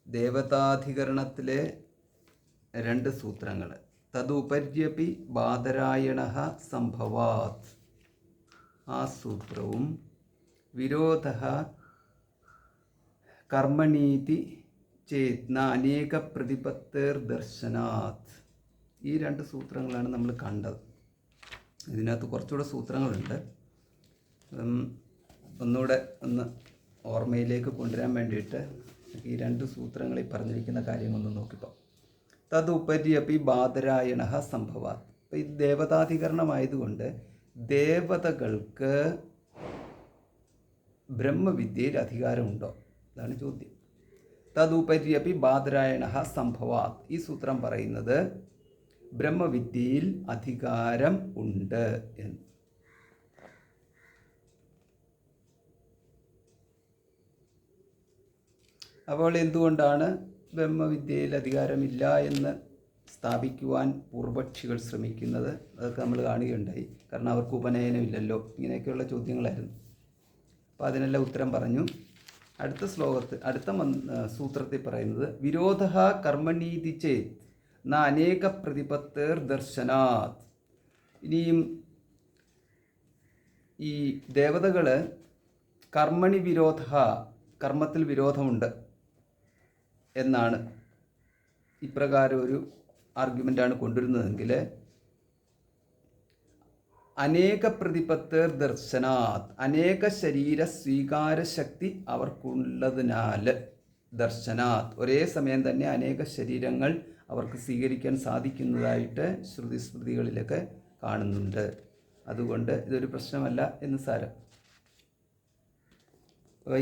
ദേവതാധികരണത്തിലെ 2 സൂത്രങ്ങൾ. തദുപര്യപി ബാദരായണ സംഭവാത്, ആ സൂത്രവും വിരോധ കർമ്മണീതി ചേത്ന അനേക പ്രതിപത്തേർ ദർശനാത്, ഈ 2 സൂത്രങ്ങളാണ് നമ്മൾ കണ്ടത്. ഇതിനകത്ത് കുറച്ചുകൂടെ സൂത്രങ്ങളുണ്ട്. ഒന്നുകൂടെ ഓർമ്മയിലേക്ക് കൊണ്ടുവരാൻ വേണ്ടിയിട്ട് ഈ 2 സൂത്രങ്ങളിൽ പറഞ്ഞിരിക്കുന്ന കാര്യങ്ങളൊന്ന് നോക്കിപ്പോൾ. തദുപര്യപി ബാദരായണ സംഭവാത്. അപ്പോൾ ഈ ദേവതാധികരണമായതുകൊണ്ട് ദേവതകൾക്ക് ബ്രഹ്മവിദ്യയിൽ അധികാരമുണ്ടോ, അതാണ് ചോദ്യം. തദുപര്യപി ബാദരായണ സംഭവാത്, ഈ സൂത്രം പറയുന്നത് ബ്രഹ്മവിദ്യയിൽ അധികാരം ഉണ്ട് എന്ന്. അപ്പോൾ എന്തുകൊണ്ടാണ് ബ്രഹ്മവിദ്യയിൽ അധികാരമില്ല എന്ന് സ്ഥാപിക്കുവാൻ പൂർവപക്ഷികൾ ശ്രമിക്കുന്നത്? അതൊക്കെ നമ്മൾ കാണുകയുണ്ടായി. കാരണം അവർക്ക് ഉപനയനമില്ലല്ലോ, ഇങ്ങനെയൊക്കെയുള്ള ചോദ്യങ്ങളായിരുന്നു. അപ്പോൾ അതിനെല്ലാം ഉത്തരം പറഞ്ഞു. അടുത്ത സൂത്രത്തിൽ പറയുന്നത് വിരോധ കർമ്മണീതി ചേത് ന അനേക പ്രതിപത്തേർ ദർശനാത്. ഇനിയും ഈ ദേവതകൾ കർമ്മണി വിരോധ, കർമ്മത്തിൽ വിരോധമുണ്ട് എന്നാണ് ഇപ്രകാരം ഒരു ആർഗ്യുമെൻ്റാണ് കൊണ്ടുവരുന്നതെങ്കിൽ അനേക പ്രതിപത്തേർ ദർശനാത്, അനേക ശരീര സ്വീകാര ശക്തി അവർക്കുള്ളതിനാൽ, ദർശനാത് ഒരേ സമയം തന്നെ അനേക ശരീരങ്ങൾ അവർക്ക് സ്വീകരിക്കാൻ സാധിക്കുന്നതായിട്ട് ശ്രുതിസ്മൃതികളിലൊക്കെ കാണുന്നുണ്ട്. അതുകൊണ്ട് ഇതൊരു പ്രശ്നമല്ല എന്ന് സാരം.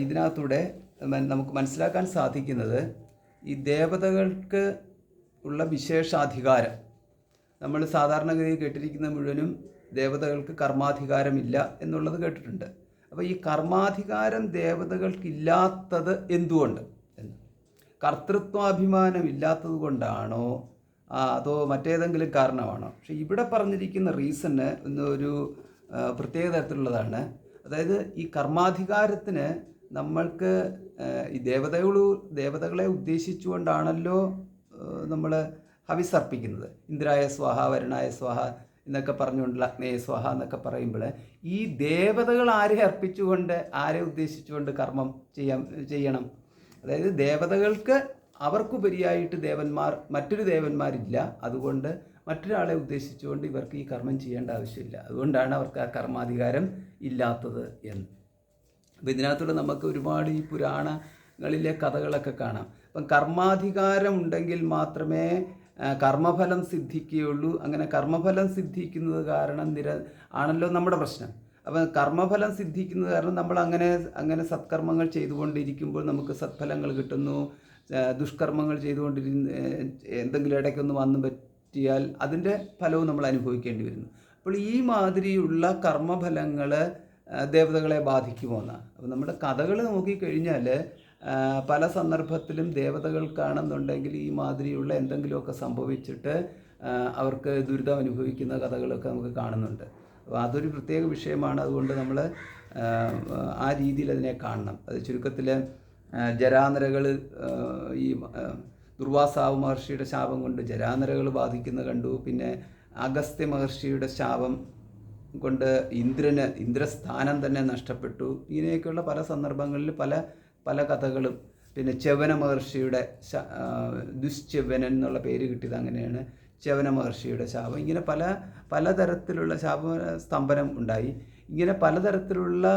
ഇതിനകത്തൂടെ നമുക്ക് മനസ്സിലാക്കാൻ സാധിക്കുന്നത് ഈ ദേവതകൾക്ക് ഉള്ള വിശേഷാധികാരം. നമ്മൾ സാധാരണഗതിയിൽ കേട്ടിരിക്കുന്ന മുഴുവനും ദേവതകൾക്ക് കർമാധികാരമില്ല എന്നുള്ളത് കേട്ടിട്ടുണ്ട്. അപ്പോൾ ഈ കർമാധികാരം ദേവതകൾക്കില്ലാത്തത് എന്തുകൊണ്ട് എന്ന്, കർത്തൃത്വാഭിമാനം ഇല്ലാത്തത് കൊണ്ടാണോ അതോ മറ്റേതെങ്കിലും കാരണമാണോ? പക്ഷെ ഇവിടെ പറഞ്ഞിരിക്കുന്ന റീസണ് ഒരു പ്രത്യേക തരത്തിലുള്ളതാണ്. അതായത് ഈ കർമാധികാരത്തിന് നമ്മൾക്ക് ഈ ദേവതകളെ ഉദ്ദേശിച്ചുകൊണ്ടാണല്ലോ നമ്മൾ ഹവിസർപ്പിക്കുന്നത്. ഇന്ദ്രായ സ്വാഹ, വരുണായ സ്വാഹ എന്നൊക്കെ പറഞ്ഞുകൊണ്ടുള്ള അഗ്നേയ സ്വാഹ എന്നൊക്കെ പറയുമ്പോൾ ഈ ദേവതകൾ ആരെ അർപ്പിച്ചുകൊണ്ട്, ആരെ ഉദ്ദേശിച്ചുകൊണ്ട് കർമ്മം ചെയ്യണം? അതായത് ദേവതകൾക്ക് അവർക്കുപരിയായിട്ട് മറ്റൊരു ദേവന്മാരില്ല. അതുകൊണ്ട് മറ്റൊരാളെ ഉദ്ദേശിച്ചുകൊണ്ട് ഇവർക്ക് ഈ കർമ്മം ചെയ്യേണ്ട ആവശ്യമില്ല. അതുകൊണ്ടാണ് അവർക്ക് ആ കർമാധികാരം ഇല്ലാത്തത് എന്ന്. അപ്പോൾ ഇതിനകത്തൂടെ നമുക്ക് ഒരുപാട് ഈ പുരാണങ്ങളിലെ കഥകളൊക്കെ കാണാം. അപ്പം കർമാധികാരം ഉണ്ടെങ്കിൽ മാത്രമേ കർമ്മഫലം സിദ്ധിക്കുകയുള്ളൂ. അങ്ങനെ കർമ്മഫലം സിദ്ധിക്കുന്നത് കാരണം ആണല്ലോ നമ്മുടെ പ്രശ്നം. അപ്പം കർമ്മഫലം സിദ്ധിക്കുന്നത് കാരണം നമ്മൾ അങ്ങനെ സത്കർമ്മങ്ങൾ ചെയ്തുകൊണ്ടിരിക്കുമ്പോൾ നമുക്ക് സത്ഫലങ്ങൾ കിട്ടുന്നു. ദുഷ്കർമ്മങ്ങൾ എന്തെങ്കിലും ഇടയ്ക്കൊന്ന് വന്നു പറ്റിയാൽ അതിൻ്റെ ഫലവും നമ്മൾ അനുഭവിക്കേണ്ടി വരുന്നു. അപ്പോൾ ഈ മാതിരിയുള്ള കർമ്മഫലങ്ങൾ ദേവതകളെ ബാധിക്കുമോ എന്നാണ്. അപ്പോൾ നമ്മുടെ കഥകൾ നോക്കിക്കഴിഞ്ഞാൽ പല സന്ദർഭത്തിലും ദേവതകൾക്കാണെന്നുണ്ടെങ്കിൽ ഈ മാതിരിയുള്ള എന്തെങ്കിലുമൊക്കെ സംഭവിച്ചിട്ട് അവർക്ക് ദുരിതം അനുഭവിക്കുന്ന കഥകളൊക്കെ നമുക്ക് കാണുന്നുണ്ട്. അപ്പോൾ അതൊരു പ്രത്യേക വിഷയമാണ്. അതുകൊണ്ട് നമ്മൾ ആ രീതിയിൽ അതിനെ കാണണം. അത് ചുരുക്കത്തിൽ ജരാനരകൾ, ഈ ദുർവാസാവ് മഹർഷിയുടെ ശാപം കൊണ്ട് ജരാനരകൾ ബാധിക്കുന്ന കണ്ടു. പിന്നെ അഗസ്ത്യ മഹർഷിയുടെ ശാപം കൊണ്ട് ഇന്ദ്രസ്ഥാനം തന്നെ നഷ്ടപ്പെട്ടു. ഇങ്ങനെയൊക്കെയുള്ള പല സന്ദർഭങ്ങളിൽ പല കഥകളും. പിന്നെ ച്യവന മഹർഷിയുടെ ദുശ്ച്യവനൻ എന്നുള്ള പേര് കിട്ടിയത് അങ്ങനെയാണ്. ച്യവന മഹർഷിയുടെ ശാപം. ഇങ്ങനെ പലതരത്തിലുള്ള സ്തംഭനം ഉണ്ടായി. ഇങ്ങനെ പലതരത്തിലുള്ള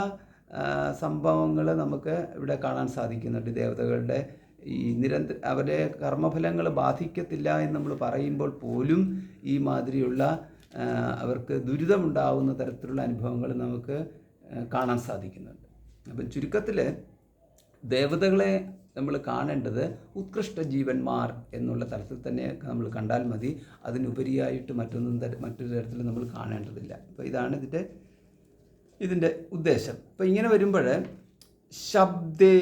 സംഭവങ്ങൾ നമുക്ക് ഇവിടെ കാണാൻ സാധിക്കുന്നുണ്ട്. ദേവതകളുടെ ഈ അവരെ കർമ്മഫലങ്ങൾ ബാധിക്കത്തില്ല എന്ന് നമ്മൾ പറയുമ്പോൾ പോലും ഈ മാതിരിയുള്ള അവർക്ക് ദുരിതമുണ്ടാകുന്ന തരത്തിലുള്ള അനുഭവങ്ങൾ നമുക്ക് കാണാൻ സാധിക്കുന്നുണ്ട്. അപ്പം ചുരുക്കത്തിൽ ദേവതകളെ നമ്മൾ കാണേണ്ടത് ഉത്കൃഷ്ട ജീവന്മാർ എന്നുള്ള തലത്തിൽ തന്നെ നമ്മൾ കണ്ടാൽ മതി. അതിനുപരിയായിട്ട് മറ്റൊരു തരത്തിൽ നമ്മൾ കാണേണ്ടതില്ല. അപ്പോൾ ഇതാണ് ഇതിൻ്റെ ഉദ്ദേശം. അപ്പോൾ ഇങ്ങനെ വരുമ്പോൾ ശബ്ദേ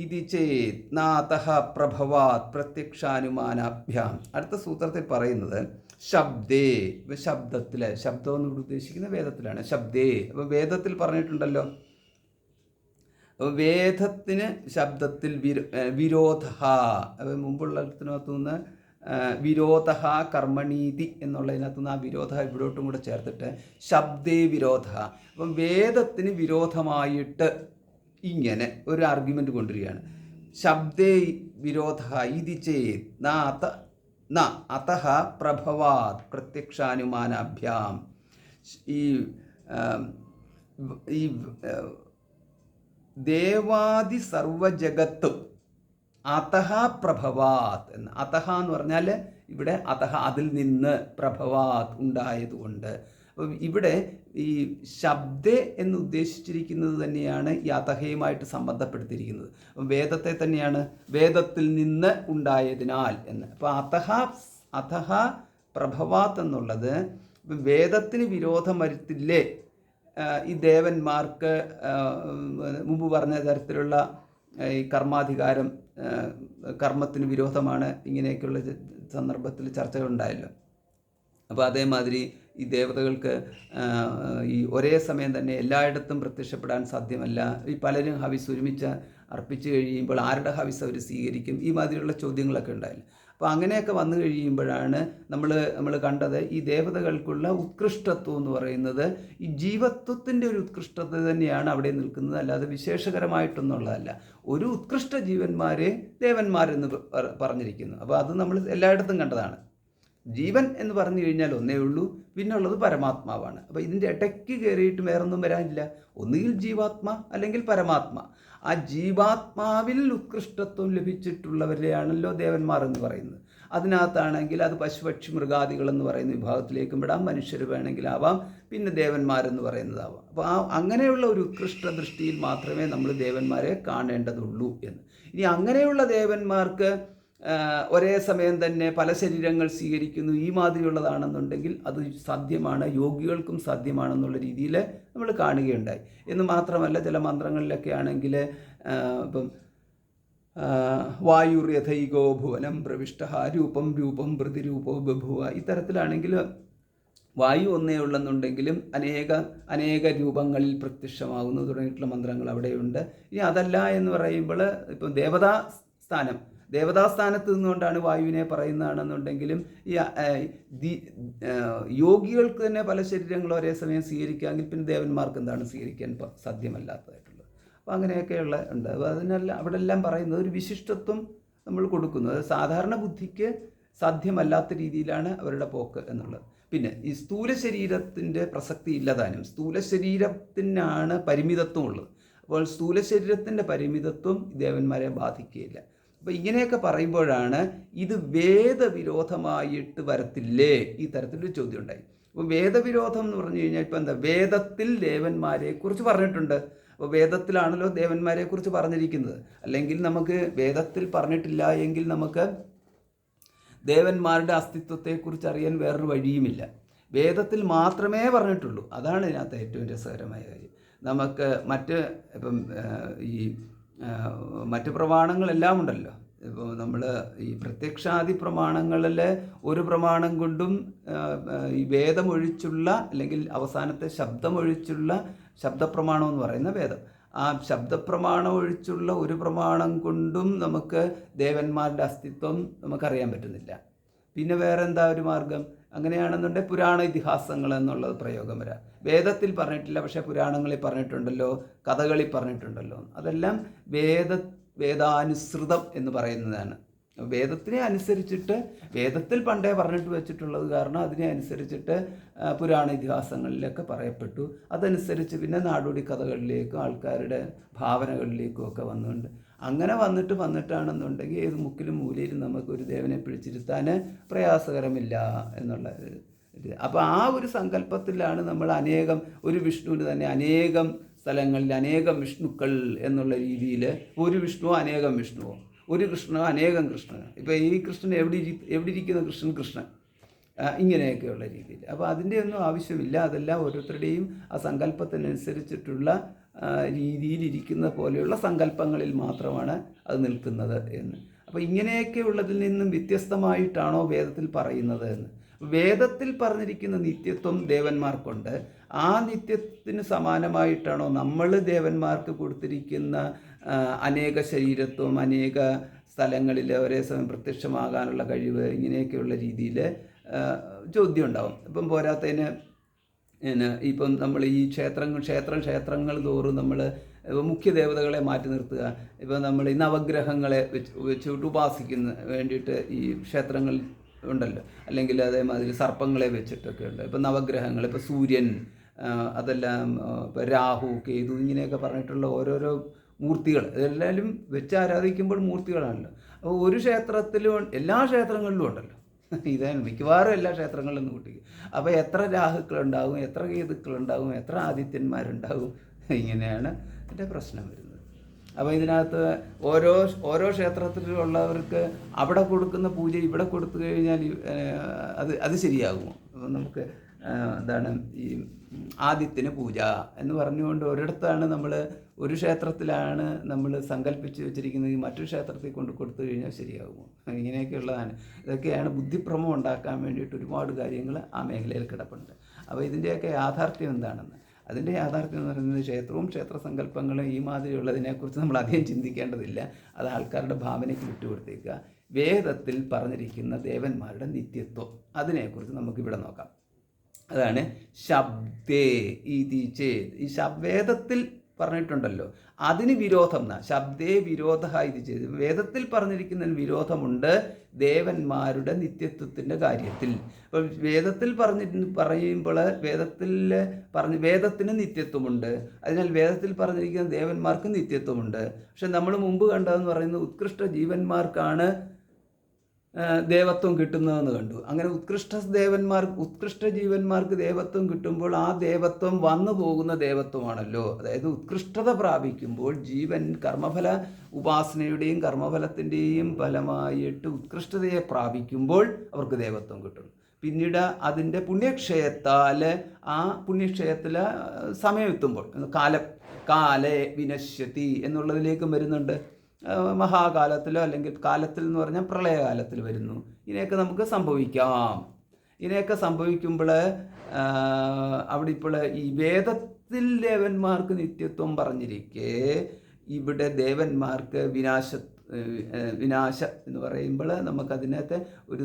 ഇതി ചേത് നാതഃ പ്രഭവാത് പ്രത്യക്ഷാനുമാനാഭ്യാം. അടുത്ത സൂത്രത്തിൽ പറയുന്നത് ശബ്ദേ, ശബ്ദത്തിൽ, ശബ്ദം എന്നിവിടെ ഉദ്ദേശിക്കുന്ന വേദത്തിലാണ്. ശബ്ദേ, അപ്പോൾ വേദത്തിൽ പറഞ്ഞിട്ടുണ്ടല്ലോ അപ്പോൾ വേദത്തിന് ശബ്ദത്തിൽ വിരോധ, മുമ്പുള്ളതിനകത്തു നിന്ന് വിരോധ കർമ്മണീതി എന്നുള്ളതിനകത്തു നിന്ന് ആ വിരോധ ഇവിടോട്ടും കൂടെ ചേർത്തിട്ട് ശബ്ദേ വിരോധ. അപ്പം വേദത്തിന് വിരോധമായിട്ട് ഇങ്ങനെ ഒരു ആർഗ്യുമെൻ്റ് കൊണ്ടുവരികയാണ്. ശബ്ദേ വിരോധ ഇതി ചേത് അതഃ പ്രഭവാത് പ്രത്യക്ഷാനുമാനാഭ്യാം. ഈ ദേവാദി സർവജഗത്ത് അതഃ പ്രഭവാത് എന്ന്. അതഃ എന്ന് പറഞ്ഞാൽ ഇവിടെ അതഃ അതിൽ നിന്ന്, പ്രഭവാത് ഉണ്ടായതുകൊണ്ട്. അപ്പം ഇവിടെ ഈ ശബ്ദേ എന്ന് ഉദ്ദേശിച്ചിരിക്കുന്നത് തന്നെയാണ് ഈ അതഹയുമായിട്ട് സംബന്ധപ്പെടുത്തിയിരിക്കുന്നത്. അപ്പം വേദത്തെ തന്നെയാണ് വേദത്തിൽ നിന്ന് ഉണ്ടായതിനാൽ എന്ന്. അപ്പോൾ അതഃ പ്രഭവാത് എന്നുള്ളത് വേദത്തിന് വിരോധം വരുത്തില്ലേ ഈ ദേവന്മാർക്ക് മുമ്പ് പറഞ്ഞ തരത്തിലുള്ള ഈ കർമാധികാരം കർമ്മത്തിന് വിരോധമാണ്, ഇങ്ങനെയൊക്കെയുള്ള സന്ദർഭത്തിൽ ചർച്ചകളുണ്ടായല്ലോ. അപ്പോൾ അതേമാതിരി ഈ ദേവതകൾക്ക് ഈ ഒരേ സമയം തന്നെ എല്ലായിടത്തും പ്രത്യക്ഷപ്പെടാൻ സാധ്യമല്ല. ഈ പലരും ഹവിസ് ഒരുമിച്ച് അർപ്പിച്ചു കഴിയുമ്പോൾ ആരുടെ ഹവിസ് അവർ സ്വീകരിക്കും, ഈ മാതിരിയുള്ള ചോദ്യങ്ങളൊക്കെ ഉണ്ടായില്ല. അപ്പോൾ അങ്ങനെയൊക്കെ വന്നു കഴിയുമ്പോഴാണ് നമ്മൾ കണ്ടത് ഈ ദേവതകൾക്കുള്ള ഉത്കൃഷ്ടത്വം എന്ന് പറയുന്നത് ഈ ജീവത്വത്തിൻ്റെ ഒരു ഉത്കൃഷ്ടത തന്നെയാണ് അവിടെ നിൽക്കുന്നത്, അല്ലാതെ വിശേഷകരമായിട്ടൊന്നുള്ളതല്ല. ഒരു ഉത്കൃഷ്ട ജീവന്മാരെ ദേവന്മാരെന്ന് പറഞ്ഞിരിക്കുന്നു. അപ്പോൾ അത് നമ്മൾ എല്ലായിടത്തും കണ്ടതാണ്. ജീവൻ എന്ന് പറഞ്ഞു കഴിഞ്ഞാൽ ഒന്നേ ഉള്ളൂ, പിന്നുള്ളത് പരമാത്മാവാണ്. അപ്പോൾ ഇതിൻ്റെ ഇടയ്ക്ക് കയറിയിട്ട് വേറൊന്നും വരാനില്ല. ഒന്നുകിൽ ജീവാത്മ അല്ലെങ്കിൽ പരമാത്മ. ആ ജീവാത്മാവിൽ ഉത്കൃഷ്ടത്വം ലഭിച്ചിട്ടുള്ളവരെയാണല്ലോ ദേവന്മാർ എന്ന് പറയുന്നത്. അതിനകത്താണെങ്കിൽ അത് പശുപക്ഷി മൃഗാദികളെന്ന് പറയുന്ന വിഭാഗത്തിലേക്കും വിടാം, മനുഷ്യർ വേണമെങ്കിലാവാം, പിന്നെ ദേവന്മാരെന്ന് പറയുന്നതാവാം. അപ്പോൾ അങ്ങനെയുള്ള ഒരു ഉത്കൃഷ്ട ദൃഷ്ടിയിൽ മാത്രമേ നമ്മൾ ദേവന്മാരെ കാണേണ്ടതുള്ളൂ എന്ന്. ഇനി അങ്ങനെയുള്ള ദേവന്മാർക്ക് ഒരേ സമയം തന്നെ പല ശരീരങ്ങൾ സ്വീകരിക്കുന്നു, ഈ മാതിരിയുള്ളതാണെന്നുണ്ടെങ്കിൽ അത് സാധ്യമാണ്, യോഗികൾക്കും സാധ്യമാണെന്നുള്ള രീതിയിൽ നമ്മൾ കാണുകയുണ്ടായി. എന്ന് മാത്രമല്ല ചില മന്ത്രങ്ങളിലൊക്കെ ആണെങ്കിൽ ഇപ്പം വായുര്യഥൈകോ ഭുവനം പ്രവിഷ്ട രൂപം രൂപം പ്രതിരൂപോ ബഭുവ, ഇത്തരത്തിലാണെങ്കിൽ വായു ഒന്നേ ഉള്ളെന്നുണ്ടെങ്കിലും അനേക രൂപങ്ങളിൽ പ്രത്യക്ഷമാകുന്നു തുടങ്ങിയിട്ടുള്ള മന്ത്രങ്ങൾ അവിടെയുണ്ട്. ഇനി അതല്ല എന്ന് പറയുമ്പോൾ ഇപ്പം ദേവതാസ്ഥാനത്ത് നിന്നുകൊണ്ടാണ് വായുവിനെ പറയുന്നതാണെന്നുണ്ടെങ്കിലും ഈ യോഗികൾക്ക് തന്നെ പല ശരീരങ്ങൾ ഒരേ സമയം സ്വീകരിക്കാമെങ്കിൽ പിന്നെ ദേവന്മാർക്ക് എന്താണ് സ്വീകരിക്കാൻ സാധ്യമല്ലാത്തതായിട്ടുള്ളത്. അപ്പോൾ അങ്ങനെയൊക്കെയുള്ള ഉണ്ട്. അപ്പോൾ അവിടെ എല്ലാം പറയുന്നത് ഒരു വിശിഷ്ടത്വം നമ്മൾ കൊടുക്കുന്നു. അത് സാധാരണ ബുദ്ധിക്ക് സാധ്യമല്ലാത്ത രീതിയിലാണ് അവരുടെ പോക്ക് എന്നുള്ളത്. പിന്നെ ഈ സ്ഥൂല ശരീരത്തിൻ്റെ പ്രസക്തി ഇല്ലതാനും. സ്ഥൂല ശരീരത്തിനാണ് പരിമിതത്വം ഉള്ളത്. അപ്പോൾ സ്ഥൂല ശരീരത്തിൻ്റെ പരിമിതത്വം ദേവന്മാരെ ബാധിക്കുകയില്ല. അപ്പോൾ ഇങ്ങനെയൊക്കെ പറയുമ്പോഴാണ് ഇത് വേദവിരോധമായിട്ട് വരത്തില്ലേ, ഈ തരത്തിലൊരു ചോദ്യം ഉണ്ടായി. അപ്പോൾ വേദവിരോധം എന്ന് പറഞ്ഞു കഴിഞ്ഞാൽ ഇപ്പം എന്താ, വേദത്തിൽ ദേവന്മാരെ കുറിച്ച് പറഞ്ഞിട്ടുണ്ട്. അപ്പോൾ വേദത്തിലാണല്ലോ ദേവന്മാരെ കുറിച്ച് പറഞ്ഞിരിക്കുന്നത്. അല്ലെങ്കിൽ നമുക്ക് വേദത്തിൽ പറഞ്ഞിട്ടില്ല എങ്കിൽ നമുക്ക് ദേവന്മാരുടെ അസ്തിത്വത്തെക്കുറിച്ച് അറിയാൻ വേറൊരു വഴിയുമില്ല. വേദത്തിൽ മാത്രമേ പറഞ്ഞിട്ടുള്ളൂ. അതാണ് ഇതിനകത്ത് ഏറ്റവും രസകരമായ കാര്യം. നമുക്ക് മറ്റ് പ്രമാണങ്ങളെല്ലാം ഉണ്ടല്ലോ. ഇപ്പോൾ നമ്മൾ ഈ പ്രത്യക്ഷാദി പ്രമാണങ്ങളിൽ ഒരു പ്രമാണം കൊണ്ടും ഈ വേദമൊഴിച്ചുള്ള അല്ലെങ്കിൽ അവസാനത്തെ ശബ്ദമൊഴിച്ചുള്ള ശബ്ദപ്രമാണം എന്ന് പറയുന്ന വേദം, ആ ശബ്ദപ്രമാണം ഒഴിച്ചുള്ള ഒരു പ്രമാണം കൊണ്ടും നമുക്ക് ദേവന്മാരുടെ അസ്തിത്വം നമുക്കറിയാൻ പറ്റുന്നില്ല. പിന്നെ വേറെ എന്താ ഒരു മാർഗം? അങ്ങനെയാണെന്നുണ്ടെങ്കിൽ പുരാണ ഇതിഹാസങ്ങൾ എന്നുള്ളത് പ്രയോഗം വരാം. വേദത്തിൽ പറഞ്ഞിട്ടില്ല, പക്ഷേ പുരാണങ്ങളിൽ പറഞ്ഞിട്ടുണ്ടല്ലോ, കഥകളിൽ പറഞ്ഞിട്ടുണ്ടല്ലോ. അതെല്ലാം വേദാനുസൃതം എന്ന് പറയുന്നതാണ്. വേദത്തിനെ അനുസരിച്ചിട്ട്, വേദത്തിൽ പണ്ടേ പറഞ്ഞിട്ട് വെച്ചിട്ടുള്ളത് കാരണം അതിനെ അനുസരിച്ചിട്ട് പുരാണ ഇതിഹാസങ്ങളിലൊക്കെ പറയപ്പെട്ടു. അതനുസരിച്ച് പിന്നെ നാടോടി കഥകളിലേക്കും ആൾക്കാരുടെ ഭാവനകളിലേക്കും ഒക്കെ വന്നുകൊണ്ട് അങ്ങനെ വന്നിട്ടാണെന്നുണ്ടെങ്കിൽ ഏത് മുക്കിലും മൂലയിലും നമുക്കൊരു ദേവനെ പിടിച്ചിരുത്താൻ പ്രയാസകരമില്ല എന്നുള്ള അപ്പോൾ ആ ഒരു സങ്കല്പത്തിലാണ് നമ്മൾ ഒരു വിഷ്ണുവിന് തന്നെ അനേകം സ്ഥലങ്ങളിൽ അനേകം വിഷ്ണുക്കൾ എന്നുള്ള രീതിയിൽ, ഒരു വിഷ്ണുവോ അനേകം വിഷ്ണുവോ, ഒരു കൃഷ്ണനോ അനേകം കൃഷ്ണനോ, ഇപ്പോൾ ഈ കൃഷ്ണൻ എവിടെ ഇരിക്കുന്ന കൃഷ്ണൻ ഇങ്ങനെയൊക്കെയുള്ള രീതിയിൽ. അപ്പോൾ അതിൻ്റെ ഒന്നും ആവശ്യമില്ല. അതെല്ലാം ഓരോരുത്തരുടെയും ആ സങ്കല്പത്തിനനുസരിച്ചിട്ടുള്ള രീതിയിലിരിക്കുന്ന പോലെയുള്ള സങ്കല്പങ്ങളിൽ മാത്രമാണ് അത് നിൽക്കുന്നത് എന്ന്. അപ്പോൾ ഇങ്ങനെയൊക്കെ ഉള്ളതിൽ നിന്നും വ്യത്യസ്തമായിട്ടാണോ വേദത്തിൽ പറയുന്നത് എന്ന്. വേദത്തിൽ പറഞ്ഞിരിക്കുന്ന നിത്യത്വം ദേവന്മാർക്കുണ്ട്. ആ നിത്യത്തിന് സമാനമായിട്ടാണോ നമ്മൾ ദേവന്മാർക്ക് കൊടുത്തിരിക്കുന്ന അനേക ശരീരത്വം, അനേക സ്ഥലങ്ങളിൽ ഒരേ സമയം പ്രത്യക്ഷമാകാനുള്ള കഴിവ്, ഇങ്ങനെയൊക്കെയുള്ള രീതിയിൽ ചോദ്യം ഉണ്ടാവും. ഇപ്പം പോരാത്തതിന് ഇപ്പം നമ്മൾ ഈ ക്ഷേത്രങ്ങൾ തോറും നമ്മൾ മുഖ്യ ദേവതകളെ മാറ്റി നിർത്തുക. ഇപ്പം നമ്മൾ ഈ നവഗ്രഹങ്ങളെ വെച്ചിട്ട് ഉപാസിക്കുന്ന വേണ്ടിയിട്ട് ഈ ക്ഷേത്രങ്ങൾ ഉണ്ടല്ലോ, അല്ലെങ്കിൽ അതേമാതിരി സർപ്പങ്ങളെ വെച്ചിട്ടൊക്കെ ഉണ്ട്. ഇപ്പം നവഗ്രഹങ്ങൾ, ഇപ്പം സൂര്യൻ, അതെല്ലാം ഇപ്പം രാഹു, കേതു, ഇങ്ങനെയൊക്കെ പറഞ്ഞിട്ടുള്ള ഓരോരോ മൂർത്തികൾ, ഇതെല്ലാവരും വെച്ച് ആരാധിക്കുമ്പോൾ മൂർത്തികളാണല്ലോ. അപ്പോൾ ഒരു ക്ഷേത്രത്തിലും എല്ലാ ക്ഷേത്രങ്ങളിലും ഉണ്ടല്ലോ, ഇതാണ് മിക്കവാറും എല്ലാ ക്ഷേത്രങ്ങളിലും കൂട്ടിക്കും. അപ്പോൾ എത്ര രാഹുക്കളുണ്ടാകും, എത്ര കേതുക്കളുണ്ടാകും, എത്ര ആദിത്യന്മാരുണ്ടാകും, ഇങ്ങനെയാണ് ഇതിൻ്റെ പ്രശ്നം വരുന്നത്. അപ്പോൾ ഇതിനകത്ത് ഓരോ ക്ഷേത്രത്തിലുള്ളവർക്ക് അവിടെ കൊടുക്കുന്ന പൂജ ഇവിടെ കൊടുത്തു കഴിഞ്ഞാൽ അത് ശരിയാകുമോ? അപ്പോൾ നമുക്ക് എന്താണ് ഈ ആദിത്യന് പൂജ എന്ന് പറഞ്ഞുകൊണ്ട് ഒരിടത്താണ് നമ്മൾ, ഒരു ക്ഷേത്രത്തിലാണ് നമ്മൾ സങ്കല്പിച്ച് വെച്ചിരിക്കുന്നത്, മറ്റൊരു ക്ഷേത്രത്തിൽ കൊടുത്തു കഴിഞ്ഞാൽ ശരിയാകുമോ? ഇങ്ങനെയൊക്കെയുള്ളതാണ്. ഇതൊക്കെയാണ് ബുദ്ധിഭ്രമം ഉണ്ടാക്കാൻ വേണ്ടിയിട്ട് ഒരുപാട് കാര്യങ്ങൾ ആ മേഖലയിൽ കിടപ്പുണ്ട്. അപ്പോൾ ഇതിൻ്റെയൊക്കെ യാഥാർത്ഥ്യം എന്താണെന്ന്, അതിൻ്റെ യാഥാർത്ഥ്യം എന്ന് പറയുന്നത് ക്ഷേത്രവും ക്ഷേത്രസങ്കല്പങ്ങളും ഈ മാതിരിയുള്ളതിനെക്കുറിച്ച് നമ്മൾ അധികം ചിന്തിക്കേണ്ടതില്ല. അത് ആൾക്കാരുടെ ഭാവനയ്ക്ക് വിട്ടുകൊടുത്തേക്കുക. വേദത്തിൽ പറഞ്ഞിരിക്കുന്ന ദേവന്മാരുടെ നിത്യത്വം, അതിനെക്കുറിച്ച് നമുക്കിവിടെ നോക്കാം. അതാണ് ശബ്ദേ ഇതി ചേത്. ഈ വേദത്തിൽ പറഞ്ഞിട്ടുണ്ടല്ലോ, അതിന് വിരോധം എന്നാ ശബ്ദേ വിരോധ ഇത് ചെയ്ത്. വേദത്തിൽ പറഞ്ഞിരിക്കുന്നതിന് വിരോധമുണ്ട് ദേവന്മാരുടെ നിത്യത്വത്തിൻ്റെ കാര്യത്തിൽ. അപ്പോൾ വേദത്തിൽ പറയുമ്പോൾ വേദത്തിന് നിത്യത്വമുണ്ട്. അതിനാൽ വേദത്തിൽ പറഞ്ഞിരിക്കുന്ന ദേവന്മാർക്ക് നിത്യത്വമുണ്ട്. പക്ഷെ നമ്മൾ മുമ്പ് കണ്ടതെന്ന് പറയുന്നത് ഉത്കൃഷ്ട ജീവന്മാർക്കാണ് ദേവത്വം കിട്ടുന്നതെന്ന് കണ്ടു. അങ്ങനെ ഉത്കൃഷ്ട ജീവന്മാർക്ക് ദേവത്വം കിട്ടുമ്പോൾ ആ ദേവത്വം വന്നു പോകുന്ന ദേവത്വമാണല്ലോ. അതായത് ഉത്കൃഷ്ടത പ്രാപിക്കുമ്പോൾ ജീവൻ കർമ്മഫല ഉപാസനയുടെയും കർമ്മഫലത്തിൻ്റെയും ഫലമായിട്ട് ഉത്കൃഷ്ടതയെ പ്രാപിക്കുമ്പോൾ അവർക്ക് ദേവത്വം കിട്ടും. പിന്നീട് അതിൻ്റെ പുണ്യക്ഷയത്താൽ ആ പുണ്യക്ഷയത്തിൽ സമയം എത്തുമ്പോൾ കാലേ വിനശ്യതി എന്നുള്ളതിലേക്കും വരുന്നുണ്ട്. മഹാകാലത്തിലോ അല്ലെങ്കിൽ കാലത്തിൽ എന്ന് പറഞ്ഞാൽ പ്രളയകാലത്തിൽ വരുന്നു. ഇതിനെയൊക്കെ നമുക്ക് സംഭവിക്കാം. ഇതിനെയൊക്കെ സംഭവിക്കുമ്പോൾ അവിടെ ഇപ്പോൾ ഈ വേദത്തിൽ ദേവന്മാർക്ക് നിത്യത്വം പറഞ്ഞിരിക്കെ ഇവിടെ ദേവന്മാർക്ക് വിനാശ എന്ന് പറയുമ്പോൾ നമുക്കതിനകത്ത് ഒരു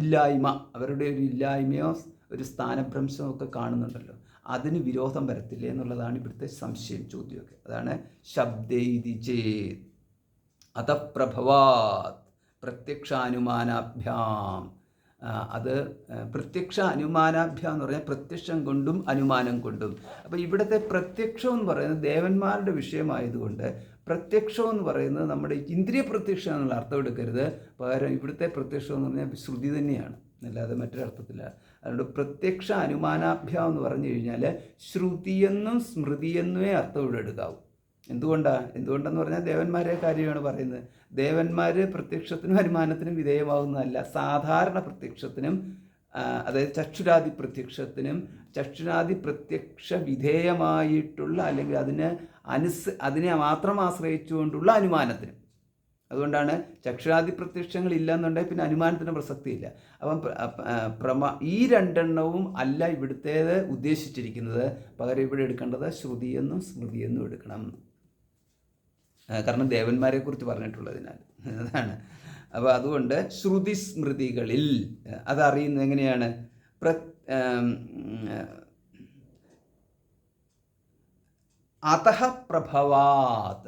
ഇല്ലായ്മ, അവരുടെ ഒരു ഇല്ലായ്മയോ ഒരു സ്ഥാനഭ്രംശമോ ഒക്കെ കാണുന്നുണ്ടല്ലോ. അതിന് വിരോധം വരത്തില്ല എന്നുള്ളതാണ് ഇവിടുത്തെ സംശയം, ചോദ്യമൊക്കെ. അതാണ് ശബ്ദൈതി ചേത് അതഃപ്രഭവാത് പ്രത്യക്ഷാനുമാനാഭ്യാം. അത് പ്രത്യക്ഷ അനുമാനാഭ്യാം എന്ന് പറഞ്ഞാൽ പ്രത്യക്ഷം കൊണ്ടും അനുമാനം കൊണ്ടും. അപ്പോൾ ഇവിടുത്തെ പ്രത്യക്ഷം എന്ന് പറയുന്നത് ദേവന്മാരുടെ വിഷയമായതുകൊണ്ട് പ്രത്യക്ഷം എന്ന് പറയുന്നത് നമ്മുടെ ഇന്ദ്രിയ പ്രത്യക്ഷം എന്നുള്ള അർത്ഥം എടുക്കരുത്. പകരം ഇവിടുത്തെ പ്രത്യക്ഷം എന്ന് പറഞ്ഞാൽ ശ്രുതി തന്നെയാണ്, അല്ലാതെ മറ്റൊരർത്ഥത്തില്ല. അതുകൊണ്ട് പ്രത്യക്ഷ അനുമാനാഭ്യാം എന്ന് പറഞ്ഞു കഴിഞ്ഞാൽ ശ്രുതിയെന്നും സ്മൃതിയെന്നുമേ അർത്ഥം ഇവിടെ എടുക്കാവൂ. എന്തുകൊണ്ടെന്ന് പറഞ്ഞാൽ ദേവന്മാരെ കാര്യമാണ് പറയുന്നത്. ദേവന്മാർ പ്രത്യക്ഷത്തിനും അനുമാനത്തിനും വിധേയമാകുന്നതല്ല. സാധാരണ പ്രത്യക്ഷത്തിനും, അതായത് ചക്ഷുരാദി പ്രത്യക്ഷ വിധേയമായിട്ടുള്ള, അല്ലെങ്കിൽ അതിനെ മാത്രം ആശ്രയിച്ചുകൊണ്ടുള്ള അനുമാനത്തിനും. അതുകൊണ്ടാണ് ചക്ഷുരാദി പ്രത്യക്ഷങ്ങൾ ഇല്ലയെന്നുണ്ടെങ്കിൽ പിന്നെ അനുമാനത്തിന് പ്രസക്തിയില്ല. അപ്പം ഈ രണ്ടെണ്ണവും അല്ല ഇവിടുത്തേത് ഉദ്ദേശിച്ചിരിക്കുന്നത്. പകരം ഇവിടെ എടുക്കേണ്ടത് ശ്രുതിയെന്നും സ്മൃതിയെന്നും എടുക്കണം. കാരണം ദേവന്മാരെ കുറിച്ച് പറഞ്ഞിട്ടുള്ളതിനാൽ അതാണ്. അപ്പോൾ അതുകൊണ്ട് ശ്രുതി സ്മൃതികളിൽ അതറിയുന്നത് എങ്ങനെയാണ്? അധഃ പ്രഭവാത്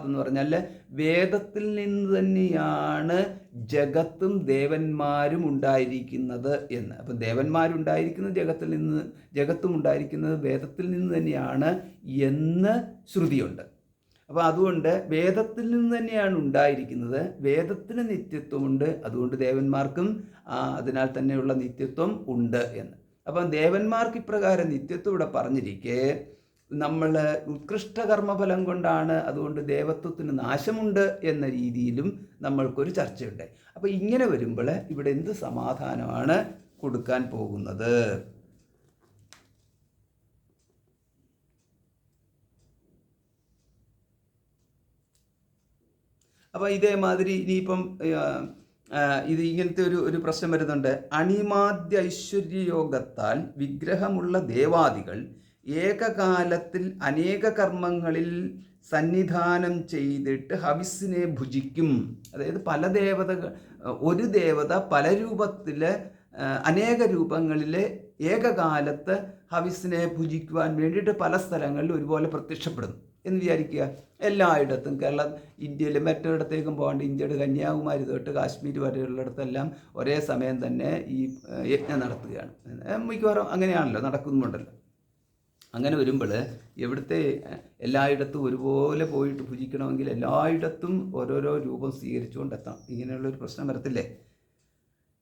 എന്ന് പറഞ്ഞാൽ വേദത്തിൽ നിന്ന് തന്നെയാണ് ജഗത്തും ദേവന്മാരും ഉണ്ടായിരിക്കുന്നത് എന്ന്. അപ്പം ദേവന്മാരുണ്ടായിരിക്കുന്നത് ജഗത്തും ഉണ്ടായിരിക്കുന്നത് വേദത്തിൽ നിന്ന് തന്നെയാണ് എന്ന് ശ്രുതിയുണ്ട്. അപ്പോൾ അതുകൊണ്ട് വേദത്തിൽ നിന്ന് തന്നെയാണ് ഉണ്ടായിരിക്കുന്നത്, വേദത്തിന് നിത്യത്വമുണ്ട്, അതുകൊണ്ട് ദേവന്മാർക്കും അതിനാൽ തന്നെയുള്ള നിത്യത്വം ഉണ്ട് എന്ന്. അപ്പം ദേവന്മാർക്ക് ഇപ്രകാരം നിത്യത്വം ഇവിടെ പറഞ്ഞിരിക്കെ നമ്മൾ ഉത്കൃഷ്ട കർമ്മഫലം കൊണ്ടാണ്, അതുകൊണ്ട് ദേവത്വത്തിന് നാശമുണ്ട് എന്ന രീതിയിലും നമ്മൾക്കൊരു ചർച്ചയുണ്ടായി. അപ്പോൾ ഇങ്ങനെ വരുമ്പോൾ ഇവിടെ എന്ത് സമാധാനമാണ് കൊടുക്കാൻ പോകുന്നത്? അപ്പോൾ ഇതേമാതിരി ഇനിയിപ്പം ഇത് ഇങ്ങനത്തെ ഒരു പ്രശ്നം വരുന്നുണ്ട്. അണിമാദ്യ ഐശ്വര്യയോഗത്താൽ വിഗ്രഹമുള്ള ദേവാദികൾ ഏകകാലത്തിൽ അനേക കർമ്മങ്ങളിൽ സന്നിധാനം ചെയ്തിട്ട് ഹവിസ്സിനെ ഭുജിക്കും. അതായത് പല ദേവതകൾ, ഒരു ദേവത പല രൂപത്തിൽ അനേക രൂപങ്ങളിൽ ഏകകാലത്ത് ഹവിസ്സിനെ ഭുജിക്കുവാൻ വേണ്ടിയിട്ട് പല സ്ഥലങ്ങളിൽ ഒരുപോലെ പ്രത്യക്ഷപ്പെടുന്നു എന്ന് വിചാരിക്കുക. എല്ലായിടത്തും ഇന്ത്യയിൽ മറ്റൊരിടത്തേക്കും പോകാണ്ട് ഇന്ത്യയുടെ കന്യാകുമാരി തൊട്ട് കാശ്മീർ വരെയുള്ളിടത്തെല്ലാം ഒരേ സമയം തന്നെ ഈ യജ്ഞം നടത്തുകയാണ്. മിക്കവാറും അങ്ങനെയാണല്ലോ നടക്കുന്നുണ്ടല്ലോ. അങ്ങനെ വരുമ്പോൾ എവിടുത്തെ എല്ലായിടത്തും ഒരുപോലെ പോയിട്ട് ഭുജിക്കണമെങ്കിൽ എല്ലായിടത്തും ഓരോരോ രൂപം സ്വീകരിച്ചുകൊണ്ടെത്താം. ഇങ്ങനെയുള്ളൊരു പ്രശ്നം വരത്തില്ലേ?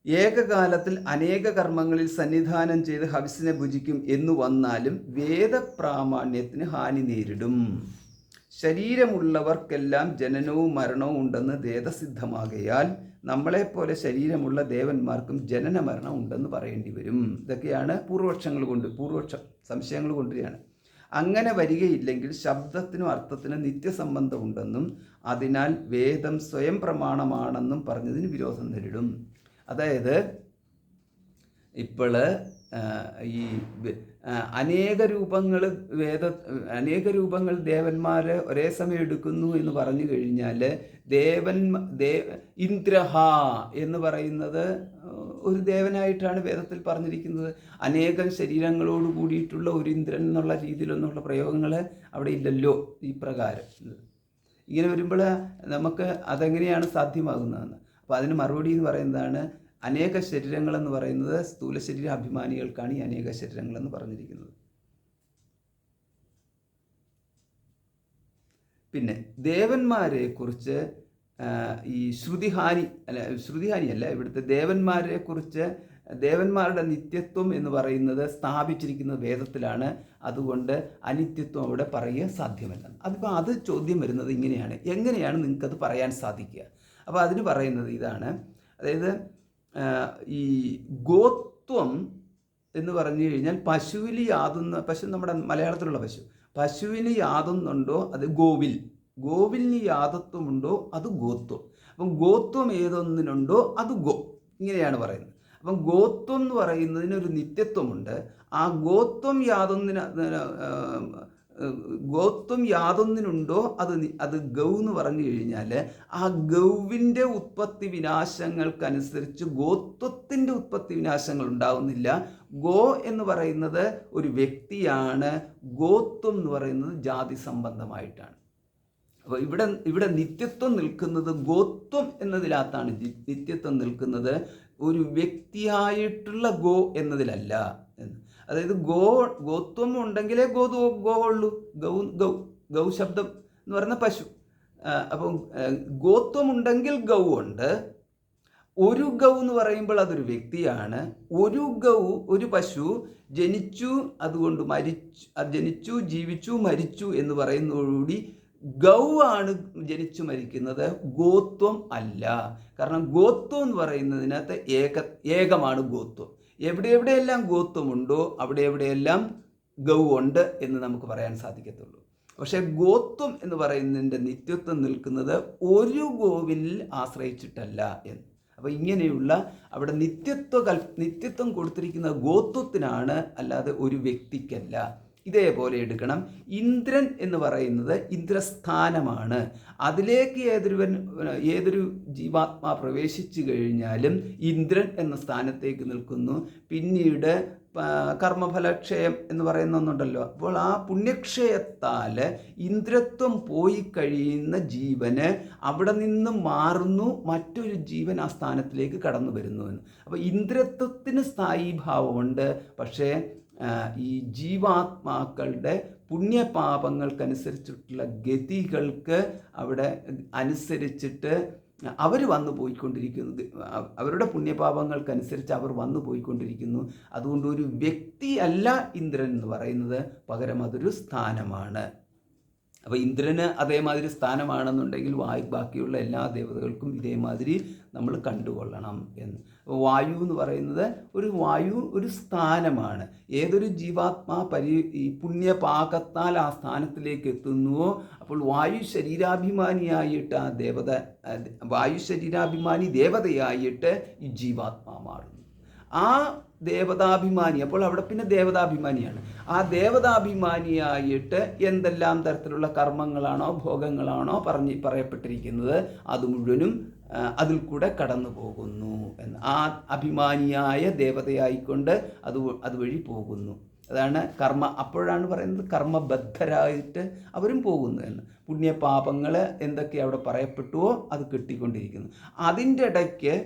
ഏകകാലത്തിൽ അനേക കർമ്മങ്ങളിൽ സന്നിധാനം ചെയ്ത് ഹവിസ്സിനെ ഭുജിക്കും എന്നു വന്നാലും വേദപ്രാമാണ്യത്തിന് ഹാനി നേരിടും. ശരീരമുള്ളവർക്കെല്ലാം ജനനവും മരണവും ഉണ്ടെന്ന് വേദസിദ്ധമാകയാൽ നമ്മളെപ്പോലെ ശരീരമുള്ള ദേവന്മാർക്കും ജനന മരണം ഉണ്ടെന്ന് പറയേണ്ടി വരും. ഇതൊക്കെയാണ് പൂർവപക്ഷ സംശയങ്ങൾ കൊണ്ടുവരികയാണ്. അങ്ങനെ വരികയില്ലെങ്കിൽ ശബ്ദത്തിനും അർത്ഥത്തിനും നിത്യസംബന്ധം ഉണ്ടെന്നും അതിനാൽ വേദം സ്വയം പ്രമാണമാണെന്നും പറഞ്ഞതിന് വിരോധം നേരിടും. അതായത് ഇപ്പോൾ ഈ അനേക രൂപങ്ങൾ ദേവന്മാർ ഒരേ സമയം എടുക്കുന്നു എന്ന് പറഞ്ഞു കഴിഞ്ഞാൽ ഇന്ദ്രഹ എന്ന് പറയുന്നത് ഒരു ദേവനായിട്ടാണ് വേദത്തിൽ പറഞ്ഞിരിക്കുന്നത്. അനേകം ശരീരങ്ങളോട് കൂടിയിട്ടുള്ള ഒരു ഇന്ദ്രൻ എന്നുള്ള രീതിയിലൊന്നുള്ള പ്രയോഗങ്ങൾ അവിടെ ഇല്ലല്ലോ. ഈ പ്രകാരം ഇങ്ങനെ വരുമ്പോൾ നമുക്ക് അതെങ്ങനെയാണ് സാധ്യമാകുന്നതെന്ന്. അപ്പോൾ അതിന് മറുപടി എന്ന് പറയുന്നതാണ്, അനേക ശരീരങ്ങളെന്ന് പറയുന്നത് സ്ഥൂല ശരീര അഭിമാനികൾക്കാണ് ഈ അനേക ശരീരങ്ങളെന്ന് പറഞ്ഞിരിക്കുന്നത്. പിന്നെ ദേവന്മാരെ കുറിച്ച് ഈ ശ്രുതിഹാനിയല്ല ഇവിടുത്തെ ദേവന്മാരെ കുറിച്ച് ദേവന്മാരുടെ നിത്യത്വം എന്ന് പറയുന്നത് സ്ഥാപിച്ചിരിക്കുന്നത് വേദത്തിലാണ്. അതുകൊണ്ട് അനിത്യത്വം അവിടെ പറയുക സാധ്യമല്ല. അത് ചോദ്യം വരുന്നത് ഇങ്ങനെയാണ്, എങ്ങനെയാണ് നിങ്ങൾക്കത് പറയാൻ സാധിക്കുക? അപ്പോൾ അതിന് പറയുന്നത് ഇതാണ്. അതായത് ഈ ഗോത്വം എന്ന് പറഞ്ഞു കഴിഞ്ഞാൽ പശുവിൽ യാതൊന്ന്, പശു നമ്മുടെ മലയാളത്തിലുള്ള പശുവിന് യാതൊന്നുണ്ടോ അത് ഗോവിലിന് യാതൊത്വമുണ്ടോ അത് ഗോത്വം. അപ്പം ഗോത്വം ഏതൊന്നിനുണ്ടോ അത് ഇങ്ങനെയാണ് പറയുന്നത്. അപ്പം ഗോത്വം എന്ന് പറയുന്നതിനൊരു നിത്യത്വമുണ്ട്. ആ ഗോത്വം യാതൊന്നിനുണ്ടോ അത് ഗൗ എന്ന് പറഞ്ഞു കഴിഞ്ഞാൽ ആ ഗൗവിൻ്റെ ഉത്പത്തി വിനാശങ്ങൾക്കനുസരിച്ച് ഗോത്വത്തിൻ്റെ ഉത്പത്തി വിനാശങ്ങൾ ഉണ്ടാകുന്നില്ല. ഗോ എന്ന് പറയുന്നത് ഒരു വ്യക്തിയാണ്, ഗോത്വം എന്ന് പറയുന്നത് ജാതി സംബന്ധമായിട്ടാണ്. അപ്പോൾ ഇവിടെ നിത്യത്വം നിൽക്കുന്നത് ഗോത്വം എന്നതിനകത്താണ്. നിത്യത്വം നിൽക്കുന്നത് ഒരു വ്യക്തിയായിട്ടുള്ള ഗോ എന്നതിലല്ല. അതായത് ഗോത്വം ഉണ്ടെങ്കിലേ ഗോ ഉള്ളൂ. ഗൗ ശബ്ദം എന്ന് പറയുന്ന പശു. അപ്പം ഗോത്വം ഉണ്ടെങ്കിൽ ഗൗ ഉണ്ട്. ഒരു ഗൗ എന്ന് പറയുമ്പോൾ അതൊരു വ്യക്തിയാണ്. ഒരു പശു ജനിച്ചു, അതുകൊണ്ട് ജനിച്ചു, ജീവിച്ചു, മരിച്ചു എന്ന് പറയുന്നതോടുകൂടി ഗൗ ആണ് ജനിച്ചു മരിക്കുന്നത്, ഗോത്വം അല്ല. കാരണം ഗോത്വം എന്ന് പറയുന്നതിനകത്ത് ഏകമാണ് ഗോത്വം. എവിടെയെല്ലാം ഗോത്വമുണ്ടോ എവിടെയെല്ലാം ഗൗ ഉണ്ട് എന്ന് നമുക്ക് പറയാൻ സാധിക്കത്തുള്ളൂ. പക്ഷേ ഗോത്വം എന്ന് പറയുന്നതിൻ്റെ നിത്യത്വം നിൽക്കുന്നത് ഒരു ഗോവിനിൽ ആശ്രയിച്ചിട്ടല്ല എന്ന്. അപ്പോൾ ഇങ്ങനെയുള്ള അവിടെ നിത്യത്വം കൊടുത്തിരിക്കുന്ന ഗോത്വത്തിനാണ്, അല്ലാതെ ഒരു വ്യക്തിക്കല്ല. ഇതേപോലെ എടുക്കണം. ഇന്ദ്രൻ എന്ന് പറയുന്നത് ഇന്ദ്രസ്ഥാനമാണ്. അതിലേക്ക് ഏതൊരു ജീവാത്മാ പ്രവേശിച്ചു കഴിഞ്ഞാലും ഇന്ദ്രൻ എന്ന സ്ഥാനത്തേക്ക് നിൽക്കുന്നു. പിന്നീട് കർമ്മഫലക്ഷയം എന്ന് പറയുന്ന ഒന്നുണ്ടല്ലോ. അപ്പോൾ ആ പുണ്യക്ഷയത്താൽ ഇന്ദ്രത്വം പോയി കഴിയുന്ന ജീവന് അവിടെ നിന്ന് മാറുന്നു, മറ്റൊരു ജീവൻ ആ സ്ഥാനത്തിലേക്ക് കടന്നു വരുന്നു എന്ന്. അപ്പോൾ ഇന്ദ്രത്വത്തിന് സ്ഥായീ ഭാവമുണ്ട്. പക്ഷേ ഈ ജീവാത്മാക്കളുടെ പുണ്യപാപങ്ങൾക്കനുസരിച്ചിട്ടുള്ള ഗതികൾക്ക് അവിടെ അനുസരിച്ചിട്ട് അവർ വന്നു പോയിക്കൊണ്ടിരിക്കുന്നു. അവരുടെ പുണ്യപാപങ്ങൾക്കനുസരിച്ച് അവർ വന്നു പോയിക്കൊണ്ടിരിക്കുന്നു. അതുകൊണ്ട് ഒരു വ്യക്തി അല്ല ഇന്ദ്രൻ എന്ന് പറയുന്നത്, പകരം അതൊരു സ്ഥാനമാണ്. അപ്പോൾ ഇന്ദ്രന് അതേമാതിരി സ്ഥാനമാണെന്നുണ്ടെങ്കിൽ ബാക്കിയുള്ള എല്ലാ ദേവതകൾക്കും ഇതേമാതിരി നമ്മൾ കണ്ടുകൊള്ളണം എന്ന്. വായു എന്ന് പറയുന്നത് വായു ഒരു സ്ഥാനമാണ്. ഏതൊരു ജീവാത്മാ ഈ പുണ്യപാകത്താൽ ആ സ്ഥാനത്തിലേക്ക് എത്തുന്നുവോ അപ്പോൾ വായു ശരീരാഭിമാനിയായിട്ട് വായു ശരീരാഭിമാനി ദേവതയായിട്ട് ഈ ജീവാത്മാ മാറുന്നു. ആ ദേവതാഭിമാനി, അപ്പോൾ അവിടെ പിന്നെ ദേവതാഭിമാനിയാണ്. ആ ദേവതാഭിമാനിയായിട്ട് എന്തെല്ലാം തരത്തിലുള്ള കർമ്മങ്ങളാണോ ഭോഗങ്ങളാണോ പറയപ്പെട്ടിരിക്കുന്നത് അത് മുഴുവനും അതിൽ കൂടെ കടന്നു പോകുന്നു എന്ന്. ആ അഭിമാനിയായ ദേവതയായിക്കൊണ്ട് അതുവഴി പോകുന്നു. അതാണ് അപ്പോഴാണ് പറയുന്നത് കർമ്മബദ്ധരായിട്ട് അവരും പോകുന്നു എന്ന്. പുണ്യപാപങ്ങൾ എന്തൊക്കെ അവിടെ പറയപ്പെട്ടുവോ അത് കിട്ടിക്കൊണ്ടിരിക്കുന്നു. അതിൻ്റെ ഇടയ്ക്ക്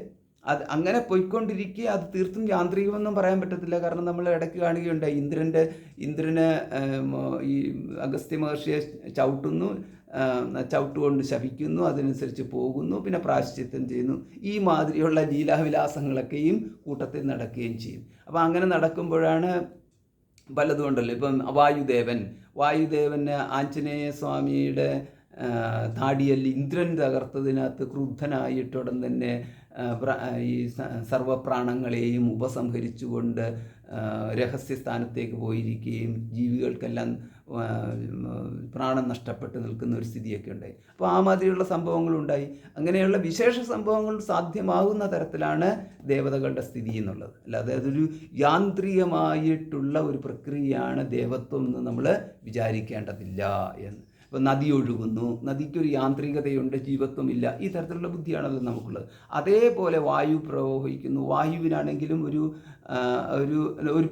അങ്ങനെ പോയിക്കൊണ്ടിരിക്കുക. അത് തീർത്തും യാന്ത്രികമെന്നും പറയാൻ പറ്റത്തില്ല. കാരണം നമ്മൾ ഇടയ്ക്ക് കാണുകയുണ്ടായി ഇന്ദ്രന് ഈ അഗസ്ത്യ മഹർഷിയെ ചവിട്ടുകൊണ്ട് ശപിക്കുന്നു, അതനുസരിച്ച് പോകുന്നു, പിന്നെ പ്രായശ്ചിത്തം ചെയ്യുന്നു. ഈ മാതിരിയുള്ള ലീലാവിലാസങ്ങളൊക്കെയും കൂട്ടത്തിൽ നടക്കുകയും ചെയ്യും. അപ്പോൾ അങ്ങനെ നടക്കുമ്പോഴാണ് പലതും ഉണ്ടല്ലോ. ഇപ്പം വായുദേവന് ആഞ്ജനേയ സ്വാമിയുടെ താടിയല്ലി ഇന്ദ്രൻ തകർത്തതിനകത്ത് ക്രുദ്ധനായിട്ടുടൻ തന്നെ ഈ സർവപ്രാണങ്ങളെയും ഉപസംഹരിച്ചുകൊണ്ട് രഹസ്യസ്ഥാനത്തേക്ക് പോയിരിക്കുകയും ജീവികൾക്കെല്ലാം പ്രാണൻ നഷ്ടപ്പെട്ട് നിൽക്കുന്ന ഒരു സ്ഥിതിയൊക്കെ ഉണ്ടായി. അപ്പോൾ ആ മാതിരിയുള്ള സംഭവങ്ങളുണ്ടായി. അങ്ങനെയുള്ള വിശേഷ സംഭവങ്ങൾ സാധ്യമാകുന്ന തരത്തിലാണ് ദേവതകളുടെ സ്ഥിതി എന്നുള്ളത്. അല്ലാതെ അതൊരു യാന്ത്രികമായിട്ടുള്ള ഒരു പ്രക്രിയയാണ് ദേവത്വം എന്ന് നമ്മൾ വിചാരിക്കേണ്ടതില്ല എന്ന്. ഇപ്പോൾ നദി ഒഴുകുന്നു, നദിക്കൊരു യാന്ത്രികതയുണ്ട്, ജീവത്വമില്ല, ഈ തരത്തിലുള്ള ബുദ്ധിയാണല്ലോ നമുക്കുള്ളത്. അതേപോലെ വായു പ്രവഹിക്കുന്നു. വായുവിനാണെങ്കിലും ഒരു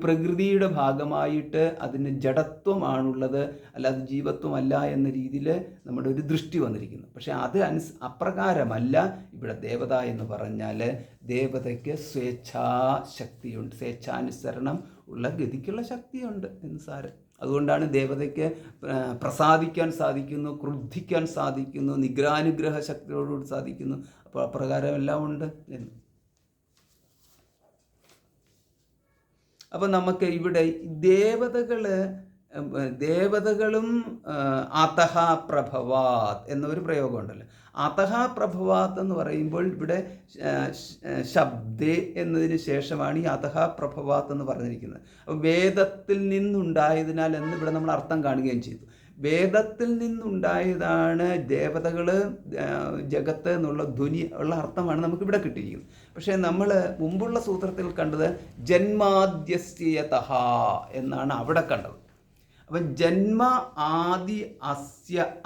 പ്രകൃതിയുടെ ഭാഗമായിട്ട് അതിന് ജഡത്വമാണുള്ളത്, അല്ലാതെ ജീവത്വമല്ല എന്ന രീതിയിൽ നമ്മുടെ ഒരു ദൃഷ്ടി വന്നിരിക്കുന്നു. പക്ഷേ അത് അപ്രകാരമല്ല. ഇവിടെ ദേവത എന്ന് പറഞ്ഞാൽ ദേവതയ്ക്ക് സ്വേച്ഛാശക്തിയുണ്ട്, സ്വേച്ഛാനുസരണം ഉള്ള ഗതിക്കുള്ള ശക്തിയുണ്ട് എന്ന് സാരം. അതുകൊണ്ടാണ് ദേവതയ്ക്ക് പ്രസാദിക്കാൻ സാധിക്കുന്നു, ക്രുദ്ധിക്കാൻ സാധിക്കുന്നു, നിഗ്രാനുഗ്രഹ ശക്തിയോടുകൂടി സാധിക്കുന്നു. അപ്പോൾ അപ്രകാരം എല്ലാം ഉണ്ട് എന്ന്. അപ്പോൾ നമുക്ക് ഇവിടെ ദേവതകളും അതഹ പ്രഭവാത് എന്നൊരു പ്രയോഗമുണ്ടല്ലോ. അതഹ പ്രഭവാത് എന്ന് പറയുമ്പോൾ ഇവിടെ ശബ്ദേ എന്നതിന് ശേഷമാണ് ഈ അതഹ പ്രഭവാത് എന്ന് പറഞ്ഞിരിക്കുന്നത്. അപ്പോൾ വേദത്തിൽ നിന്നുണ്ടായതിനാൽ എന്ന് ഇവിടെ നമ്മൾ അർത്ഥം കാണുകയും ചെയ്തു. വേദത്തിൽ നിന്നുണ്ടായതാണ് ദേവതകൾ, ജഗത്ത് എന്നുള്ള ധ്വനി ഉള്ള അർത്ഥമാണ് നമുക്കിവിടെ കിട്ടിയിരിക്കുന്നത്. പക്ഷേ നമ്മൾ മുമ്പുള്ള സൂത്രത്തിൽ കണ്ടത് ജന്മാദ്യസ്യതഃ എന്നാണ് അവിടെ കണ്ടത്. അപ്പം ജന്മ ആദി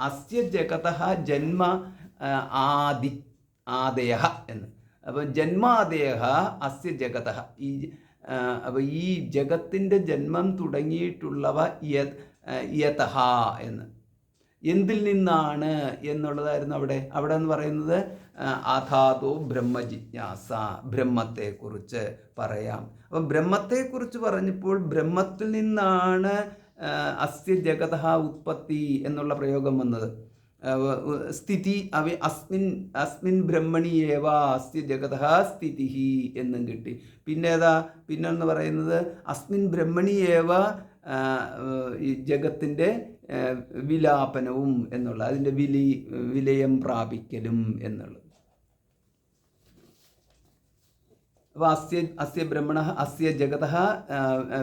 അസ്യ ജഗതഃ ജന്മ ആദയ എന്ന്. അപ്പം ജന്മാദയ അസ്യ ജഗതഃ അപ്പോൾ ഈ ജഗത്തിൻ്റെ ജന്മം തുടങ്ങിയിട്ടുള്ളവ യതഃ എന്ന്. എന്തിൽ നിന്നാണ് എന്നുള്ളതായിരുന്നു അവിടെ എന്ന് പറയുന്നത്. അഥാതോ ബ്രഹ്മജിജ്ഞാസ, ബ്രഹ്മത്തെക്കുറിച്ച് പറയാം. അപ്പം ബ്രഹ്മത്തെക്കുറിച്ച് പറഞ്ഞപ്പോൾ ബ്രഹ്മത്തിൽ നിന്നാണ് അസ്യ ജഗതഃ ഉത്പത്തി എന്നുള്ള പ്രയോഗം വന്നത്. സ്ഥിതി അസ്മിൻ ബ്രഹ്മണി ഏവ അസ്യ ജഗതഃ സ്ഥിതി എന്നും കിട്ടി. പിന്നെന്ന് പറയുന്നത് അസ്മിൻ ബ്രഹ്മണി ഏവ ഈ ജഗത്തിൻ്റെ വിലാപനവും എന്നുള്ള, അതിൻ്റെ വിലയം പ്രാപിക്കലും എന്നുള്ളത്. അപ്പോൾ അസ്യ ബ്രഹ്മണ അസ്യ ജഗതഃ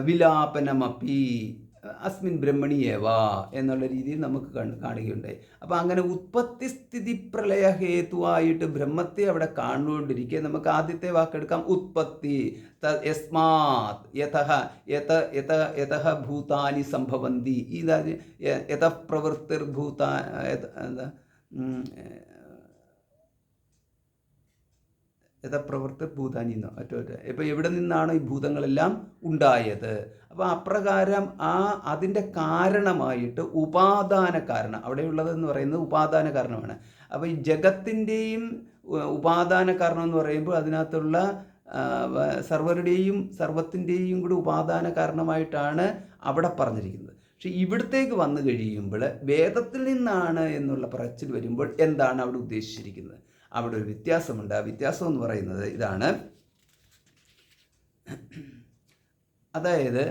വിലാപനമപി അസ്മിൻ ബ്രഹ്മണി ഏവ എന്നുള്ള രീതിയിൽ നമുക്ക് കാണുകയുണ്ടായി. അപ്പോൾ അങ്ങനെ ഉത്പത്തി സ്ഥിതി പ്രളയ ഹേതുവായിട്ട് ബ്രഹ്മത്തെ അവിടെ കാണുകൊണ്ടിരിക്കുക. നമുക്ക് ആദ്യത്തെ വാക്കെടുക്കാം, ഉത്പത്തി. യസ്മാത് യതഃ ഭൂതാനി സംഭവന്തി, യതഃ പ്രവൃത്തിർഭൂത യഥപ്രവൃത്തി ഭൂതാനിന്നോ ഇപ്പോൾ എവിടെ നിന്നാണോ ഈ ഭൂതങ്ങളെല്ലാം ഉണ്ടായത്. അപ്പോൾ അപ്രകാരം അതിൻ്റെ കാരണമായിട്ട് ഉപാദാന കാരണം അവിടെയുള്ളതെന്ന് പറയുന്നത് ഉപാദാന കാരണമാണ്. അപ്പോൾ ഈ ജഗത്തിൻ്റെയും ഉപാദാന കാരണം എന്ന് പറയുമ്പോൾ അതിനകത്തുള്ള സർവത്തിൻ്റെയും കൂടി ഉപാദാന കാരണമായിട്ടാണ് അവിടെ പറഞ്ഞിരിക്കുന്നത്. പക്ഷെ ഇവിടത്തേക്ക് വന്നു കഴിയുമ്പോൾ വേദത്തിൽ നിന്നാണ് എന്നുള്ള പറച്ചിൽ വരുമ്പോൾ എന്താണ് അവിടെ ഉദ്ദേശിച്ചിരിക്കുന്നത്? അവിടെ ഒരു വ്യത്യാസമുണ്ട്. ആ വ്യത്യാസം എന്ന് പറയുന്നത് ഇതാണ്. അതായത്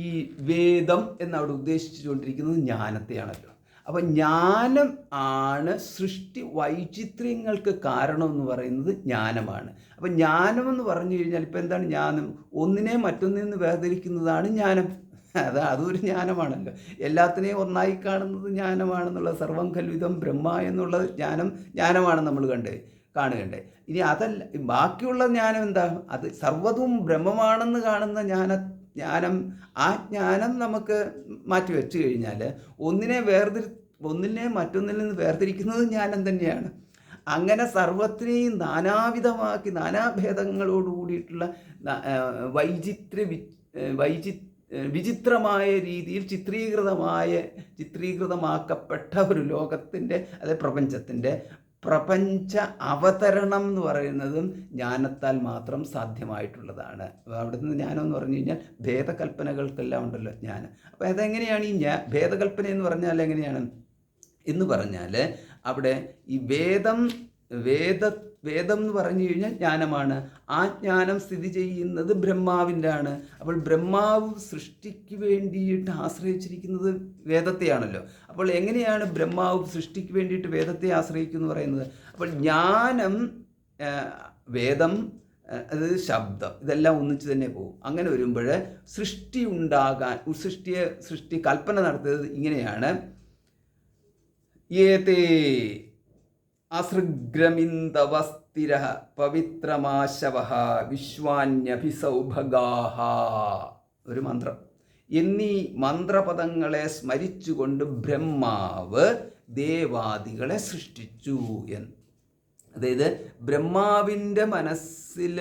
ഈ വേദം എന്നവിടെ ഉദ്ദേശിച്ചുകൊണ്ടിരിക്കുന്നത് ജ്ഞാനത്തെയാണല്ലോ. അപ്പം ജ്ഞാനം ആണ് സൃഷ്ടി വൈചിത്ര്യങ്ങൾക്ക് കാരണം എന്ന് പറയുന്നത് ജ്ഞാനമാണ്. അപ്പം ജ്ഞാനമെന്ന് പറഞ്ഞു കഴിഞ്ഞാൽ ഇപ്പം എന്താണ് ജ്ഞാനം? ഒന്നിനെ മറ്റൊന്നിൽ നിന്ന് വേർതിരിക്കുന്നതാണ് ജ്ഞാനം. അതൊരു ജ്ഞാനമാണല്ലോ. എല്ലാത്തിനെയും ഒന്നായി കാണുന്നത് ജ്ഞാനമാണെന്നുള്ള സർവം ഖൽവിദം ബ്രഹ്മ എന്നുള്ള ജ്ഞാനമാണ് നമ്മൾ കാണുകണ്ടേ. ഇനി അതല്ല, ബാക്കിയുള്ള ജ്ഞാനം എന്താ? അത് സർവ്വതും ബ്രഹ്മമാണെന്ന് കാണുന്ന ജ്ഞാനം, ആ ജ്ഞാനം നമുക്ക് മാറ്റിവെച്ചു കഴിഞ്ഞാൽ ഒന്നിനെ മറ്റൊന്നിൽ നിന്ന് വേർതിരിക്കുന്നത് ജ്ഞാനം തന്നെയാണ്. അങ്ങനെ സർവത്തിനെയും നാനാവിധമാക്കി നാനാഭേദങ്ങളോട് കൂടിയിട്ടുള്ള വിചിത്രമായ രീതിയിൽ ചിത്രീകൃതമാക്കപ്പെട്ട ഒരു ലോകത്തിൻ്റെ പ്രപഞ്ച അവതരണം എന്ന് പറയുന്നതും ജ്ഞാനത്താൽ മാത്രം സാധ്യമായിട്ടുള്ളതാണ്. അവിടെ നിന്ന് ജ്ഞാനം എന്ന് പറഞ്ഞു കഴിഞ്ഞാൽ ഭേദകൽപ്പനകൾക്കെല്ലാം ഉണ്ടല്ലോ ജ്ഞാനം. അപ്പോൾ അതെങ്ങനെയാണ് ഈ ഭേദകൽപ്പന എന്ന് പറഞ്ഞാൽ എങ്ങനെയാണ് എന്ന് പറഞ്ഞാൽ അവിടെ ഈ വേദം എന്ന് പറഞ്ഞു കഴിഞ്ഞാൽ ജ്ഞാനമാണ്. ആ ജ്ഞാനം സ്ഥിതി ചെയ്യുന്നത് ബ്രഹ്മാവിൻ്റെ ആണ്. അപ്പോൾ ബ്രഹ്മാവ് സൃഷ്ടിക്ക് വേണ്ടിയിട്ട് ആശ്രയിച്ചിരിക്കുന്നത് വേദത്തെയാണല്ലോ. അപ്പോൾ എങ്ങനെയാണ് ബ്രഹ്മാവ് സൃഷ്ടിക്ക് വേണ്ടിയിട്ട് വേദത്തെ ആശ്രയിക്കുന്നു പറയുന്നത്? അപ്പോൾ ജ്ഞാനം, വേദം, അത് ശബ്ദം, ഇതെല്ലാം ഒന്നിച്ച് തന്നെ പോകും. അങ്ങനെ വരുമ്പോൾ സൃഷ്ടി കൽപ്പന നടത്തിയത് ഇങ്ങനെയാണ്: ഏതേ അസൃഗ്രമിന്ദവസ്ഥിരഃ പവിത്രമാശവഃ വിശ്വാന്യഭിസൗഭഗാഃ. ഒരു മന്ത്രം. എന്നീ മന്ത്രപദങ്ങളെ സ്മരിച്ചുകൊണ്ട് ബ്രഹ്മാവ് ദേവാദികളെ സൃഷ്ടിച്ചു എന്ന്. അതായത് ബ്രഹ്മാവിൻ്റെ മനസ്സിൽ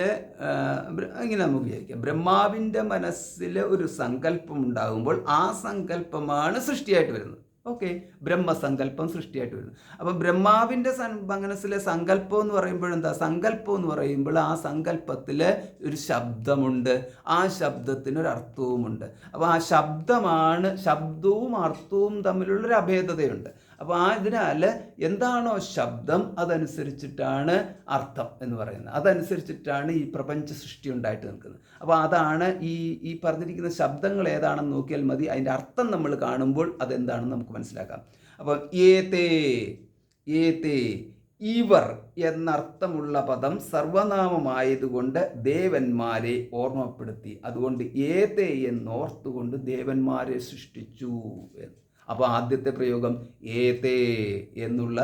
ഇങ്ങനെ നമുക്ക് വിചാരിക്കാം, ബ്രഹ്മാവിൻ്റെ മനസ്സിൽ ഒരു സങ്കല്പം ഉണ്ടാകുമ്പോൾ ആ സങ്കല്പമാണ് സൃഷ്ടിയായിട്ട് വരുന്നത്. ഓക്കെ, ബ്രഹ്മസങ്കല്പം സൃഷ്ടിയായിട്ട് വരുന്നു. അപ്പം ബ്രഹ്മാവിൻ്റെ മനസ്സിലെ സങ്കല്പം എന്ന് പറയുമ്പോഴെന്താ? സങ്കല്പം എന്ന് പറയുമ്പോൾ ആ സങ്കല്പത്തിൽ ഒരു ശബ്ദമുണ്ട്, ആ ശബ്ദത്തിനൊരർത്ഥവുമുണ്ട്. അപ്പോൾ ആ ശബ്ദവും അർത്ഥവും തമ്മിലുള്ളൊരു അഭേദതയുണ്ട്. അപ്പോൾ ഇതിനാൽ എന്താണോ ശബ്ദം അതനുസരിച്ചിട്ടാണ് അർത്ഥം എന്ന് പറയുന്നത്, അതനുസരിച്ചിട്ടാണ് ഈ പ്രപഞ്ച സൃഷ്ടി ഉണ്ടായിട്ട് നിൽക്കുന്നത്. അപ്പോൾ അതാണ് ഈ പറഞ്ഞിരിക്കുന്ന ശബ്ദങ്ങൾ ഏതാണെന്ന് നോക്കിയാൽ മതി, അതിൻ്റെ അർത്ഥം നമ്മൾ കാണുമ്പോൾ അതെന്താണെന്ന് നമുക്ക് മനസ്സിലാക്കാം. അപ്പോൾ ഏതേ ഇവർ എന്നർത്ഥമുള്ള പദം സർവനാമമായതുകൊണ്ട് ദേവന്മാരെ ഓർമ്മപ്പെടുത്തി. അതുകൊണ്ട് ഏതേ എന്നോർത്തുകൊണ്ട് ദേവന്മാരെ സൃഷ്ടിച്ചു എന്ന്. അപ്പോൾ ആദ്യത്തെ പ്രയോഗം ഏതേ എന്നുള്ള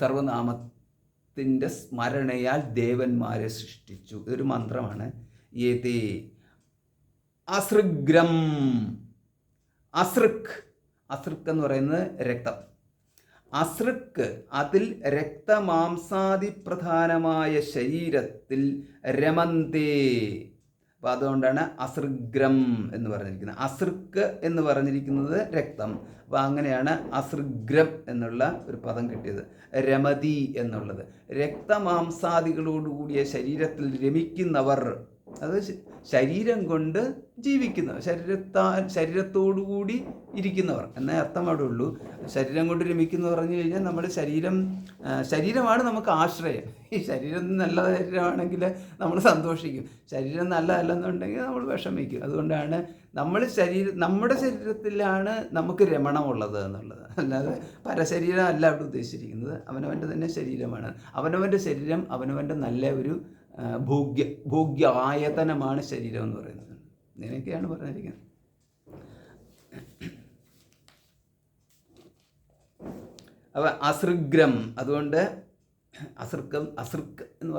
സർവനാമത്തിൻ്റെ സ്മരണയാൽ ദേവന്മാരെ സൃഷ്ടിച്ചു. ഇതൊരു മന്ത്രമാണ്. ഏതേ അസൃഗ്രം. അസൃക് എന്ന് പറയുന്നത് രക്തം. അസൃക്ക് അതിൽ രക്തമാംസാദി പ്രധാനമായ ശരീരത്തിൽ രമന്തേ. അപ്പോൾ അതുകൊണ്ടാണ് അസൃഗ്രം എന്ന് പറഞ്ഞിരിക്കുന്നത്. അസൃക്ക് എന്ന് പറഞ്ഞിരിക്കുന്നത് രക്തം. അപ്പോൾ അങ്ങനെയാണ് അസൃഗ്രം എന്നുള്ള ഒരു പദം കിട്ടിയത്. രമതി എന്നുള്ളത് രക്തമാംസാദികളോടുകൂടിയ ശരീരത്തിൽ രമിക്കുന്നവർ, അത് ശരീരം കൊണ്ട് ജീവിക്കുന്നവർ, ശരീരത്തോടുകൂടി ഇരിക്കുന്നവർ എന്നേ അർത്ഥം അവിടെ ഉള്ളൂ. ശരീരം കൊണ്ട് രമിക്കുന്നു പറഞ്ഞു കഴിഞ്ഞാൽ നമ്മുടെ ശരീരമാണ് നമുക്ക് ആശ്രയം. ഈ ശരീരം നല്ല ശരീരമാണെങ്കിൽ നമ്മൾ സന്തോഷിക്കും, ശരീരം നല്ലതല്ലെന്നുണ്ടെങ്കിൽ നമ്മൾ വിഷമിക്കും. അതുകൊണ്ടാണ് നമ്മുടെ ശരീരത്തിലാണ് നമുക്ക് രമണമുള്ളത് എന്നുള്ളത്. അല്ലാതെ പരശരീരം അല്ല അവിടെ ഉദ്ദേശിച്ചിരിക്കുന്നത്. അവനവൻ്റെ തന്നെ ശരീരമാണ്. അവനവൻ്റെ ശരീരം അവനവൻ്റെ നല്ല ഒരു ഭോഗ്യ ആയതനമാണ് ശരീരം എന്ന് പറയുന്നത്. ഇങ്ങനെയൊക്കെയാണ് പറഞ്ഞിരിക്കുന്നത്. അപ്പോൾ അസൃഗ്രം, അതുകൊണ്ട് അസൃക്ക് എന്ന്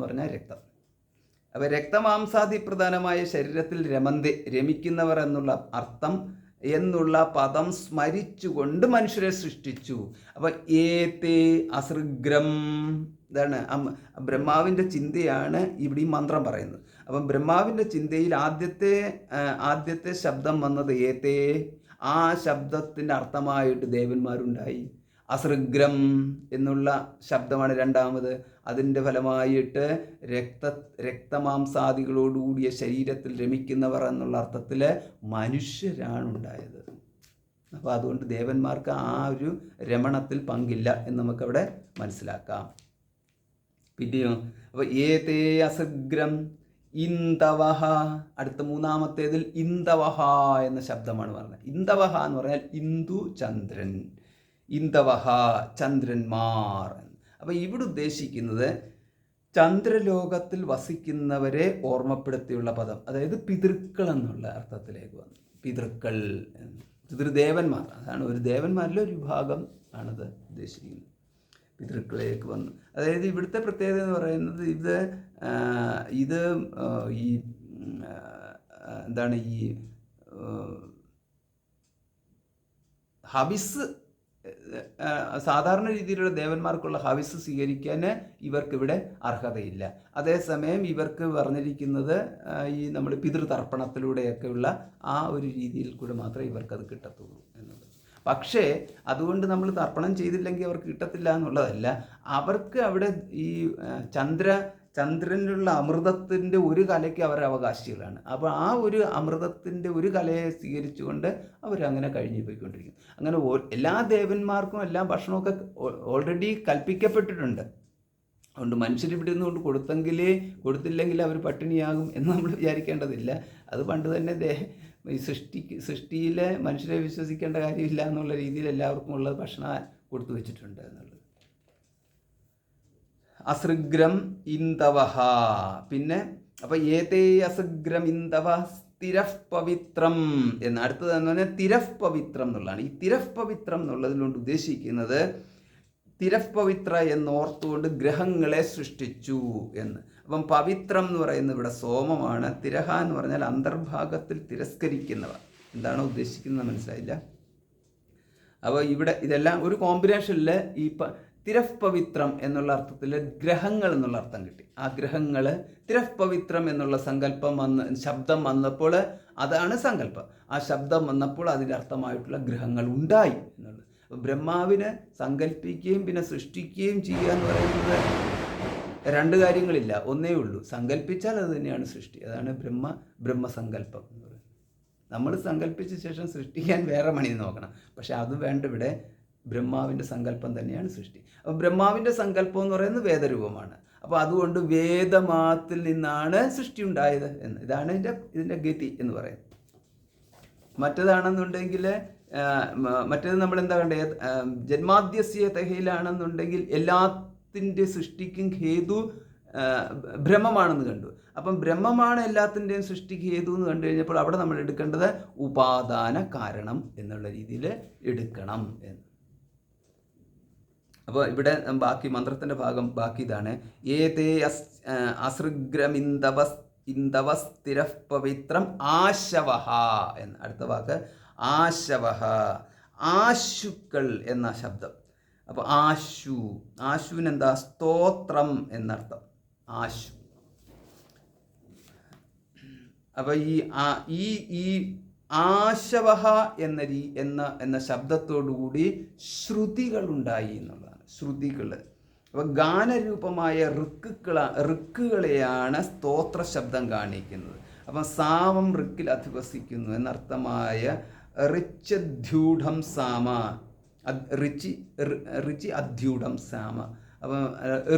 പറഞ്ഞാൽ രക്തം. അപ്പോൾ രക്തമാംസാദി പ്രധാനമായ ശരീരത്തിൽ രമിക്കുന്നവർ എന്നുള്ള അർത്ഥം എന്നുള്ള പദം സ്മരിച്ചുകൊണ്ട് മനുഷ്യരെ സൃഷ്ടിച്ചു. അപ്പം ഏതേ അസൃഗ്രം, ഇതാണ് ബ്രഹ്മാവിൻ്റെ ചിന്തയാണ് ഇവിടെ ഈ മന്ത്രം പറയുന്നത്. അപ്പം ബ്രഹ്മാവിൻ്റെ ചിന്തയിൽ ആദ്യത്തെ ശബ്ദം വന്നത് ഏതേ. ആ ശബ്ദത്തിൻ്റെ അർത്ഥമായിട്ട് ദേവന്മാരുണ്ടായി. അസൃഗ്രം എന്നുള്ള ശബ്ദമാണ് രണ്ടാമത്. അതിൻ്റെ ഫലമായിട്ട് രക്തമാംസാദികളോടുകൂടിയ ശരീരത്തിൽ രമിക്കുന്നവർ എന്നുള്ള അർത്ഥത്തിൽ മനുഷ്യരാണ് ഉണ്ടായത്. അപ്പോൾ അതുകൊണ്ട് ദേവന്മാർക്ക് ആ ഒരു രമണത്തിൽ പങ്കില്ല എന്ന് നമുക്കവിടെ മനസ്സിലാക്കാം. പിന്നെയോ, അപ്പോൾ ഏതേ അസൃഗ്രം ഇന്തവഹ. അടുത്ത മൂന്നാമത്തേതിൽ ഇന്തവഹ എന്ന ശബ്ദമാണ് പറഞ്ഞത്. ഇന്തവഹ എന്ന് പറഞ്ഞാൽ ഇന്ദു ചന്ദ്രൻ, ഇന്തവഹ ചന്ദ്രന്മാർ. അപ്പം ഇവിടെ ഉദ്ദേശിക്കുന്നത് ചന്ദ്രലോകത്തിൽ വസിക്കുന്നവരെ ഓർമ്മപ്പെടുത്തിയുള്ള പദം, അതായത് പിതൃക്കൾ എന്നുള്ള അർത്ഥത്തിലേക്ക് വന്നു. പിതൃക്കൾ, പിതൃദേവന്മാർ, അതാണ് ഒരു ദേവന്മാരിലെ ഒരു വിഭാഗം ആണത് ഉദ്ദേശിക്കുന്നത്. പിതൃക്കളിലേക്ക് വന്നു. അതായത് ഇവിടുത്തെ പ്രത്യേകത എന്ന് പറയുന്നത് ഇത് ഈ എന്താണ്, ഈ ഹവിസ്, സാധാരണ രീതിയിലുള്ള ദേവന്മാർക്കുള്ള ഹവിസ് സ്വീകരിക്കാൻ ഇവർക്കിവിടെ അർഹതയില്ല. അതേസമയം ഇവർക്ക് പറഞ്ഞിരിക്കുന്നത് ഈ നമ്മൾ പിതൃതർപ്പണത്തിലൂടെയൊക്കെയുള്ള ആ ഒരു രീതിയിൽ കൂടെ മാത്രമേ ഇവർക്കത് കിട്ടത്തുള്ളൂ എന്നുള്ളത്. പക്ഷേ അതുകൊണ്ട് നമ്മൾ തർപ്പണം ചെയ്തില്ലെങ്കിൽ അവർക്ക് കിട്ടത്തില്ല എന്നുള്ളതല്ല, അവർക്ക് അവിടെ ഈ ചന്ദ്രനിലുള്ള അമൃതത്തിൻ്റെ ഒരു കലയ്ക്ക് അവർ അവകാശികളാണ്. അപ്പോൾ ആ ഒരു അമൃതത്തിൻ്റെ ഒരു കലയെ സ്വീകരിച്ചുകൊണ്ട് അവരങ്ങനെ കഴിഞ്ഞു പോയിക്കൊണ്ടിരിക്കും. അങ്ങനെ എല്ലാ ദേവന്മാർക്കും എല്ലാം ഭക്ഷണമൊക്കെ ഓൾറെഡി കൽപ്പിക്കപ്പെട്ടിട്ടുണ്ട്. അതുകൊണ്ട് മനുഷ്യർ ഇവിടെ നിന്നുകൊണ്ട് കൊടുത്തില്ലെങ്കിൽ അവർ പട്ടിണിയാകും എന്ന് നമ്മൾ വിചാരിക്കേണ്ടതില്ല. അത് പണ്ട് തന്നെ ഈ സൃഷ്ടിയിലെ മനുഷ്യരെ വിശ്വസിക്കേണ്ട കാര്യമില്ല എന്നുള്ള രീതിയിൽ എല്ലാവർക്കും ഉള്ള ഭക്ഷണം കൊടുത്തു വെച്ചിട്ടുണ്ട് എന്നുള്ളത്. അസൃഗ്രം ഇന്തവഹ. പിന്നെ അപ്പം ഏതേ അസൃഗ്രം ഇന്തവ തിരഫ് പവിത്രം എന്ന് അടുത്തതെന്ന് പറഞ്ഞാൽ തിരഫ് പവിത്രം എന്നുള്ളതാണ്. ഈ തിരഫ് പവിത്രം എന്നുള്ളതിലുകൊണ്ട് ഉദ്ദേശിക്കുന്നത് തിരഫ് പവിത്ര എന്നോർത്തുകൊണ്ട് ഗ്രഹങ്ങളെ സൃഷ്ടിച്ചു എന്ന്. അപ്പം പവിത്രം എന്ന് പറയുന്നത് ഇവിടെ സോമമാണ്. തിരഹ എന്ന് പറഞ്ഞാൽ അന്തർഭാഗത്തിൽ തിരസ്കരിക്കുന്നവ. എന്താണോ ഉദ്ദേശിക്കുന്നത് മനസ്സിലായില്ല. അപ്പോൾ ഇവിടെ ഇതെല്ലാം ഒരു കോമ്പിനേഷനിൽ ഈ തിരഫ് പവിത്രം എന്നുള്ള അർത്ഥത്തിൽ ഗ്രഹങ്ങൾ എന്നുള്ള അർത്ഥം കിട്ടി. ആ ഗ്രഹങ്ങൾ തിരഫ് പവിത്രം എന്നുള്ള ശബ്ദം വന്നപ്പോൾ അതാണ് സങ്കല്പം. ആ ശബ്ദം വന്നപ്പോൾ അതിൻ്റെ അർത്ഥമായിട്ടുള്ള ഗ്രഹങ്ങൾ ഉണ്ടായി എന്നുള്ളത്. ബ്രഹ്മാവിനെ സങ്കല്പിക്കുകയും പിന്നെ സൃഷ്ടിക്കുകയും ചെയ്യുക എന്ന് പറയുന്നത് രണ്ട് കാര്യങ്ങളില്ല, ഒന്നേ ഉള്ളൂ. സങ്കല്പിച്ചാൽ അത് തന്നെയാണ് സൃഷ്ടി. അതാണ് ബ്രഹ്മസങ്കല്പം എന്ന് പറയുന്നത്. നമ്മൾ സങ്കല്പിച്ച ശേഷം സൃഷ്ടിക്കാൻ വേറെ മണി നോക്കണം. പക്ഷെ അത് വേണ്ട, ഇവിടെ ബ്രഹ്മാവിൻ്റെ സങ്കല്പം തന്നെയാണ് സൃഷ്ടി. അപ്പോൾ ബ്രഹ്മാവിൻ്റെ സങ്കല്പം എന്ന് പറയുന്നത് വേദരൂപമാണ്. അപ്പോൾ അതുകൊണ്ട് വേദമാത്തിൽ നിന്നാണ് സൃഷ്ടി ഉണ്ടായത് എന്ന്. ഇതാണ് ഇതിൻ്റെ ഗതി എന്ന് പറയുന്നത്. മറ്റേതാണെന്നുണ്ടെങ്കിൽ മറ്റേത് നമ്മൾ എന്താ കണ്ടത്, ജന്മാദ്യസ്യ തഹയിലാണെന്നുണ്ടെങ്കിൽ എല്ലാത്തിൻ്റെ സൃഷ്ടിക്കും ഹേതു ബ്രഹ്മമാണെന്ന് കണ്ടു. അപ്പം ബ്രഹ്മമാണ് എല്ലാത്തിൻ്റെയും സൃഷ്ടിക്ക് ഹേതു എന്ന് കണ്ടു കഴിഞ്ഞപ്പോൾ അവിടെ നമ്മൾ എടുക്കേണ്ടത് ഉപാദാന കാരണം എന്നുള്ള രീതിയിൽ എടുക്കണം എന്ന്. അപ്പോൾ ഇവിടെ ബാക്കി മന്ത്രത്തിൻ്റെ ഭാഗം ബാക്കി ഇതാണ്. ഏതേ അസൃഗ്രമിന്ദവസ്തിരഃ പവിത്രം ആശവഹ എന്ന്. അടുത്ത വാക്ക് ആശവഹ, ആശുക്കൾ എന്ന ശബ്ദം. അപ്പോൾ ആശുവിനെന്താ സ്തോത്രം എന്നർത്ഥം. ആശു. അപ്പോൾ ഈ ആശവഹ എന്ന ശബ്ദത്തോടുകൂടി ശ്രുതികൾ ഉണ്ടായി എന്നുള്ളതാണ്. ശ്രുതികൾ. അപ്പോൾ ഗാനരൂപമായ ഋക്കുകളെയാണ് സ്തോത്ര ശബ്ദം കാണിക്കുന്നത്. അപ്പം സാമം ഋക്കിൽ അധിവസിക്കുന്നു എന്നർത്ഥമായ ഋച്ഛദ്യൂഢം സാമ, ഋചി അധ്യൂഢം സാമ. അപ്പം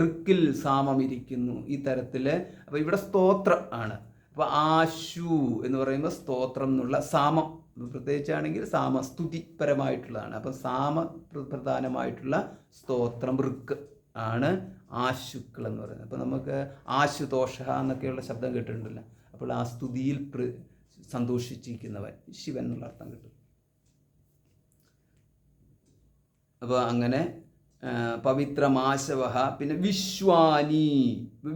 ഋക്കിൽ സാമം ഇരിക്കുന്നു, ഈ തരത്തിൽ. അപ്പോൾ ഇവിടെ സ്തോത്രം ആണ്. അപ്പോൾ ആശു എന്ന് പറയുമ്പോൾ സ്തോത്രം എന്നുള്ള സാമം പ്രത്യേകിച്ചാണെങ്കിൽ സാമ സ്തുതിപരമായിട്ടുള്ളതാണ്. അപ്പം സാമ പ്രധാനമായിട്ടുള്ള സ്തോത്രം ഋക്ക് ആണ് ആശുക്കൾ എന്ന് പറയുന്നത്. അപ്പോൾ നമുക്ക് ആശുതോഷ എന്നൊക്കെയുള്ള ശബ്ദം കേട്ടിട്ടുണ്ടല്ലോ. അപ്പോൾ ആ സ്തുതിയിൽ സന്തോഷിച്ചിരിക്കുന്നവൻ ശിവൻ എന്നുള്ള അർത്ഥം കിട്ടും. അപ്പോൾ അങ്ങനെ പവിത്രമാശവഹ. പിന്നെ വിശ്വാനി,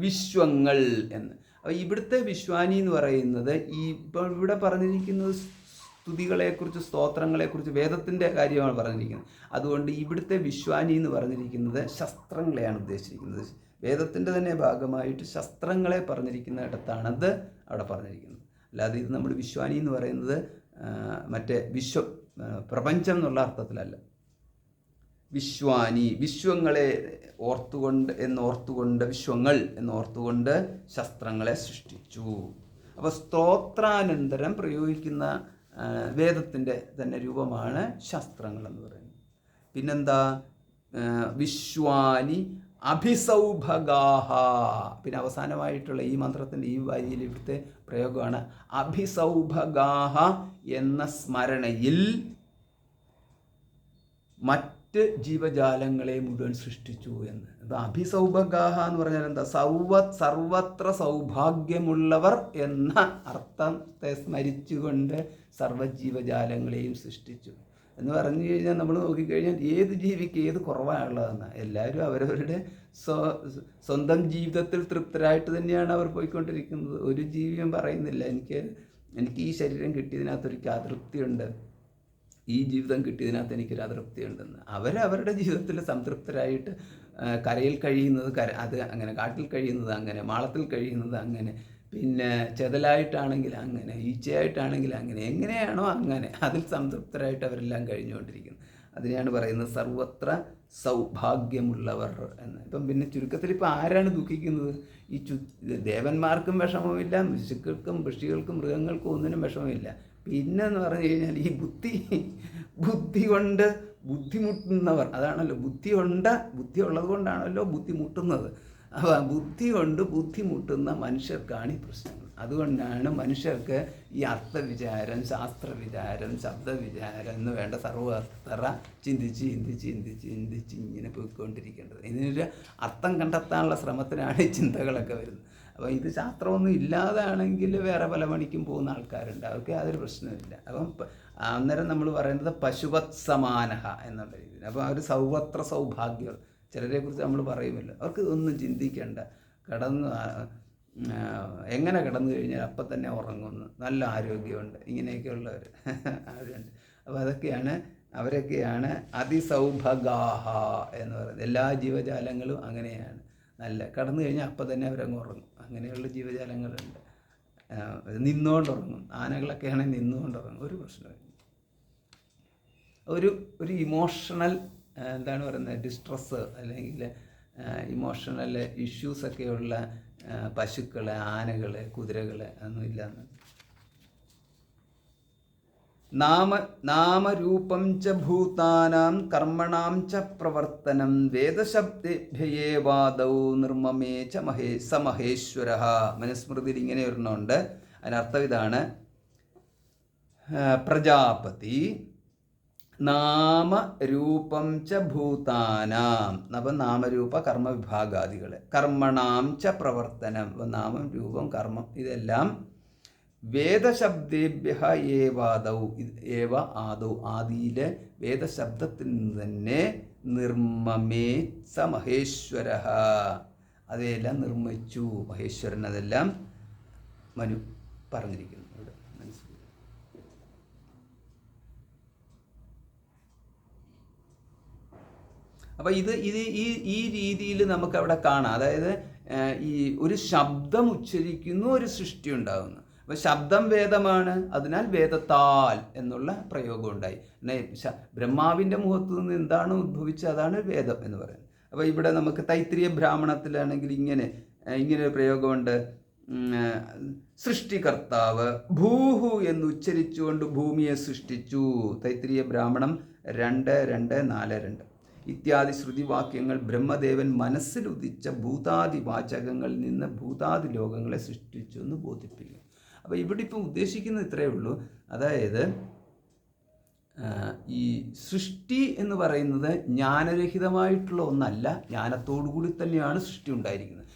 വിശ്വങ്ങൾ എന്ന്. അപ്പോൾ ഇവിടുത്തെ വിശ്വാനി എന്ന് പറയുന്നത് ഇപ്പോൾ ഇവിടെ പറഞ്ഞിരിക്കുന്നത് സ്തുതികളെക്കുറിച്ച്, സ്തോത്രങ്ങളെക്കുറിച്ച്, വേദത്തിൻ്റെ കാര്യമാണ് പറഞ്ഞിരിക്കുന്നത്. അതുകൊണ്ട് ഇവിടുത്തെ വിശ്വാനി എന്ന് പറഞ്ഞിരിക്കുന്നത് ശസ്ത്രങ്ങളെയാണ് ഉദ്ദേശിച്ചിരിക്കുന്നത്. വേദത്തിൻ്റെ തന്നെ ഭാഗമായിട്ട് ശസ്ത്രങ്ങളെ പറഞ്ഞിരിക്കുന്നിടത്താണത് അവിടെ പറഞ്ഞിരിക്കുന്നത്. അല്ലാതെ ഇത് നമ്മൾ വിശ്വാനി എന്ന് പറയുന്നത് മറ്റേ പ്രപഞ്ചം എന്നുള്ള അർത്ഥത്തിലല്ല. വിശ്വാനി, വിശ്വങ്ങളെ ഓർത്തുകൊണ്ട് വിശ്വങ്ങൾ എന്നോർത്തുകൊണ്ട് ശസ്ത്രങ്ങളെ സൃഷ്ടിച്ചു. അപ്പോൾ സ്തോത്രാനന്തരം പ്രയോഗിക്കുന്ന വേദത്തിൻ്റെ തന്നെ രൂപമാണ് ശസ്ത്രങ്ങൾ എന്ന് പറയുന്നത്. പിന്നെന്താ, വിശ്വാനി അഭിസൗഭഗാഹ. പിന്നെ അവസാനമായിട്ടുള്ള ഈ മന്ത്രത്തിൻ്റെ ഈ വരിയിൽ ഇവിടുത്തെ പ്രയോഗമാണ് അഭിസൗഭഗാഹ എന്ന സ്മരണയിൽ മറ്റ് ജീവജാലങ്ങളെ മുഴുവൻ സൃഷ്ടിച്ചു എന്ന്. അത് അഭിസൗഭഗാഹ എന്ന് പറഞ്ഞാൽ എന്താ? സർവത്ര സൗഭാഗ്യമുള്ളവർ എന്ന അർത്ഥത്തെ സ്മരിച്ചുകൊണ്ട് സർവ്വജീവജാലങ്ങളെയും സൃഷ്ടിച്ചു എന്ന് പറഞ്ഞു കഴിഞ്ഞാൽ നമ്മൾ നോക്കിക്കഴിഞ്ഞാൽ ഏത് ജീവിക്ക് ഏത് കുറവാണുള്ളതെന്ന്. എല്ലാവരും അവരവരുടെ സ്വന്തം ജീവിതത്തിൽ തൃപ്തരായിട്ട് തന്നെയാണ് അവർ പോയിക്കൊണ്ടിരിക്കുന്നത്. ഒരു ജീവിയും പറയുന്നില്ല എനിക്ക് ഈ ശരീരം കിട്ടിയതിനകത്തൊരു അതൃപ്തിയുണ്ട്, ഈ ജീവിതം കിട്ടിയതിനകത്ത് എനിക്കൊരു അതൃപ്തിയുണ്ടെന്ന്. അവരവരുടെ ജീവിതത്തിൽ സംതൃപ്തരായിട്ട് കരയിൽ കഴിയുന്നത് അത് അങ്ങനെ, കാട്ടിൽ കഴിയുന്നത് അങ്ങനെ, മാളത്തിൽ കഴിയുന്നത് അങ്ങനെ, പിന്നെ ചെതലായിട്ടാണെങ്കിൽ അങ്ങനെ, ഈച്ചയായിട്ടാണെങ്കിൽ അങ്ങനെ, എങ്ങനെയാണോ അങ്ങനെ അതിൽ സംതൃപ്തരായിട്ട് അവരെല്ലാം കഴിഞ്ഞുകൊണ്ടിരിക്കുന്നത്. അതിനെയാണ് പറയുന്നത് സർവത്ര സൗഭാഗ്യമുള്ളവർ എന്ന്. ഇപ്പം പിന്നെ ചുരുക്കത്തിൽ ഇപ്പം ആരാണ് ദുഃഖിക്കുന്നത്? ഈ ദേവന്മാർക്കും വിഷമമില്ല, ശിശുക്കൾക്കും പക്ഷികൾക്കും മൃഗങ്ങൾക്കും ഒന്നിനും വിഷമമില്ല. പിന്നെന്ന് പറഞ്ഞു കഴിഞ്ഞാൽ ഈ ബുദ്ധി കൊണ്ട് ബുദ്ധിമുട്ടുന്നവർ, അതാണല്ലോ ബുദ്ധി ഉള്ളത് കൊണ്ടാണല്ലോ ബുദ്ധിമുട്ടുന്നത്. അപ്പോൾ ബുദ്ധി കൊണ്ട് ബുദ്ധിമുട്ടുന്ന മനുഷ്യർക്കാണ് ഈ പ്രശ്നങ്ങൾ. അതുകൊണ്ടാണ് മനുഷ്യർക്ക് ഈ അർത്ഥവിചാരം, ശാസ്ത്രവിചാരം, ശബ്ദവിചാരം എന്ന് വേണ്ട സർവ്വത്ര ചിന്തിച്ച് ഇങ്ങനെ പോയിക്കൊണ്ടിരിക്കേണ്ടത്. ഇതിനൊരു അർത്ഥം കണ്ടെത്താനുള്ള ശ്രമത്തിനാണ് ഈ ചിന്തകളൊക്കെ വരുന്നത്. അപ്പോൾ ഇത് ശാസ്ത്രമൊന്നും ഇല്ലാതാണെങ്കിൽ വേറെ പല പണിക്കും പോകുന്ന ആൾക്കാരുണ്ട്, അവർക്ക് യാതൊരു പ്രശ്നമില്ല. അപ്പം അന്നേരം നമ്മൾ പറയുന്നത് പശുവത് സമാനഹ എന്നുള്ള രീതിയിൽ. അപ്പോൾ അവർ സർവത്ര സൗഭാഗ്യം, ചിലരെ കുറിച്ച് നമ്മൾ പറയുമല്ലോ, അവർക്ക് ഒന്നും ചിന്തിക്കേണ്ട, എങ്ങനെ കിടന്നു കഴിഞ്ഞാൽ അപ്പം തന്നെ ഉറങ്ങുന്നു, നല്ല ആരോഗ്യമുണ്ട്, ഇങ്ങനെയൊക്കെയുള്ളവർ അവരുണ്ട്. അപ്പോൾ അവരൊക്കെയാണ് അതിസൗഭഗാഹ എന്ന് പറയുന്നത്. എല്ലാ ജീവജാലങ്ങളും അങ്ങനെയാണ്, നല്ല കിടന്നു കഴിഞ്ഞാൽ അപ്പം തന്നെ അവരങ്ങ് ഉറങ്ങും. അങ്ങനെയുള്ള ജീവജാലങ്ങളുണ്ട്, നിന്നുകൊണ്ടുറങ്ങും. ആനകളൊക്കെ ആണെങ്കിൽ നിന്നുകൊണ്ടുറങ്ങും, ഒരു പ്രശ്നമില്ല. ഒരു ഇമോഷണൽ എന്താണ് പറയുന്നത്, ഡിസ്ട്രസ്സ് അല്ലെങ്കിൽ ഇമോഷണൽ ഇഷ്യൂസൊക്കെയുള്ള പശുക്കൾ, ആനകൾ, കുതിരകൾ ഒന്നുമില്ലെന്ന്. നാമരൂപം ച ഭൂതാനാം കർമ്മണാം ച പ്രവർത്തനം വേദശബ്ദേഭ്യേവാദൗ നിർമ്മമേ ച മഹേശ്വര. മനുസ്മൃതിയിൽ ഇങ്ങനെ ഒരെണ്ണമുണ്ട്, അതിനർത്ഥം ഇതാണ്: പ്രജാപതി നാമരൂപം ച ഭൂതാനാം. അപ്പം നാമരൂപ കർമ്മവിഭാഗാദികൾ, കർമ്മണാം ച പ്രവർത്തനം, നാമം രൂപം കർമ്മം ഇതെല്ലാം വേദശബ്ദേഭ്യഃ ഏവ ആദൗ, ആദിയിലെ വേദശബ്ദത്തിൽ നിന്ന് തന്നെ നിർമ്മമേ സ മഹേശ്വര, അതെല്ലാം നിർമ്മിച്ചു മഹേശ്വരൻ. അതെല്ലാം മനു പറഞ്ഞിരിക്കുന്നു ഇവിടെ, മനസ്സിലായി. അപ്പം ഈ രീതിയിൽ നമുക്കവിടെ കാണാം. അതായത് ഈ ഒരു ശബ്ദം ഉച്ചരിക്കുന്നു, ഒരു സൃഷ്ടി ഉണ്ടാകുന്നു. അപ്പോൾ ശബ്ദം വേദമാണ്, അതിനാൽ വേദത്താൽ എന്നുള്ള പ്രയോഗം ഉണ്ടായി. ബ്രഹ്മാവിൻ്റെ മുഖത്തു നിന്ന് എന്താണ് ഉദ്ഭവിച്ചത്, അതാണ് വേദം എന്ന് പറയുന്നത്. അപ്പോൾ ഇവിടെ നമുക്ക് തൈത്തിരീയ ബ്രാഹ്മണത്തിലാണെങ്കിൽ ഇങ്ങനെ ഒരു പ്രയോഗമുണ്ട്: സൃഷ്ടികർത്താവ് ഭൂഹു എന്ന് ഉച്ചരിച്ചുകൊണ്ട് ഭൂമിയെ സൃഷ്ടിച്ചു. തൈത്തിരീയ ബ്രാഹ്മണം 2:2-4:2 ഇത്യാദി ശ്രുതിവാക്യങ്ങൾ ബ്രഹ്മദേവൻ മനസ്സിലുദിച്ച ഭൂതാദി വാചകങ്ങളിൽ നിന്ന് ഭൂതാദി ലോകങ്ങളെ സൃഷ്ടിച്ചു എന്ന് ബോധിപ്പിക്കും. അപ്പോൾ ഇവിടെ ഇപ്പം ഉദ്ദേശിക്കുന്നത് ഇത്രയേ ഉള്ളൂ. അതായത് ഈ സൃഷ്ടി എന്ന് പറയുന്നത് ജ്ഞാനരഹിതമായിട്ടുള്ള ഒന്നല്ല, ജ്ഞാനത്തോടുകൂടി തന്നെയാണ് സൃഷ്ടി ഉണ്ടായിരിക്കുന്നത്.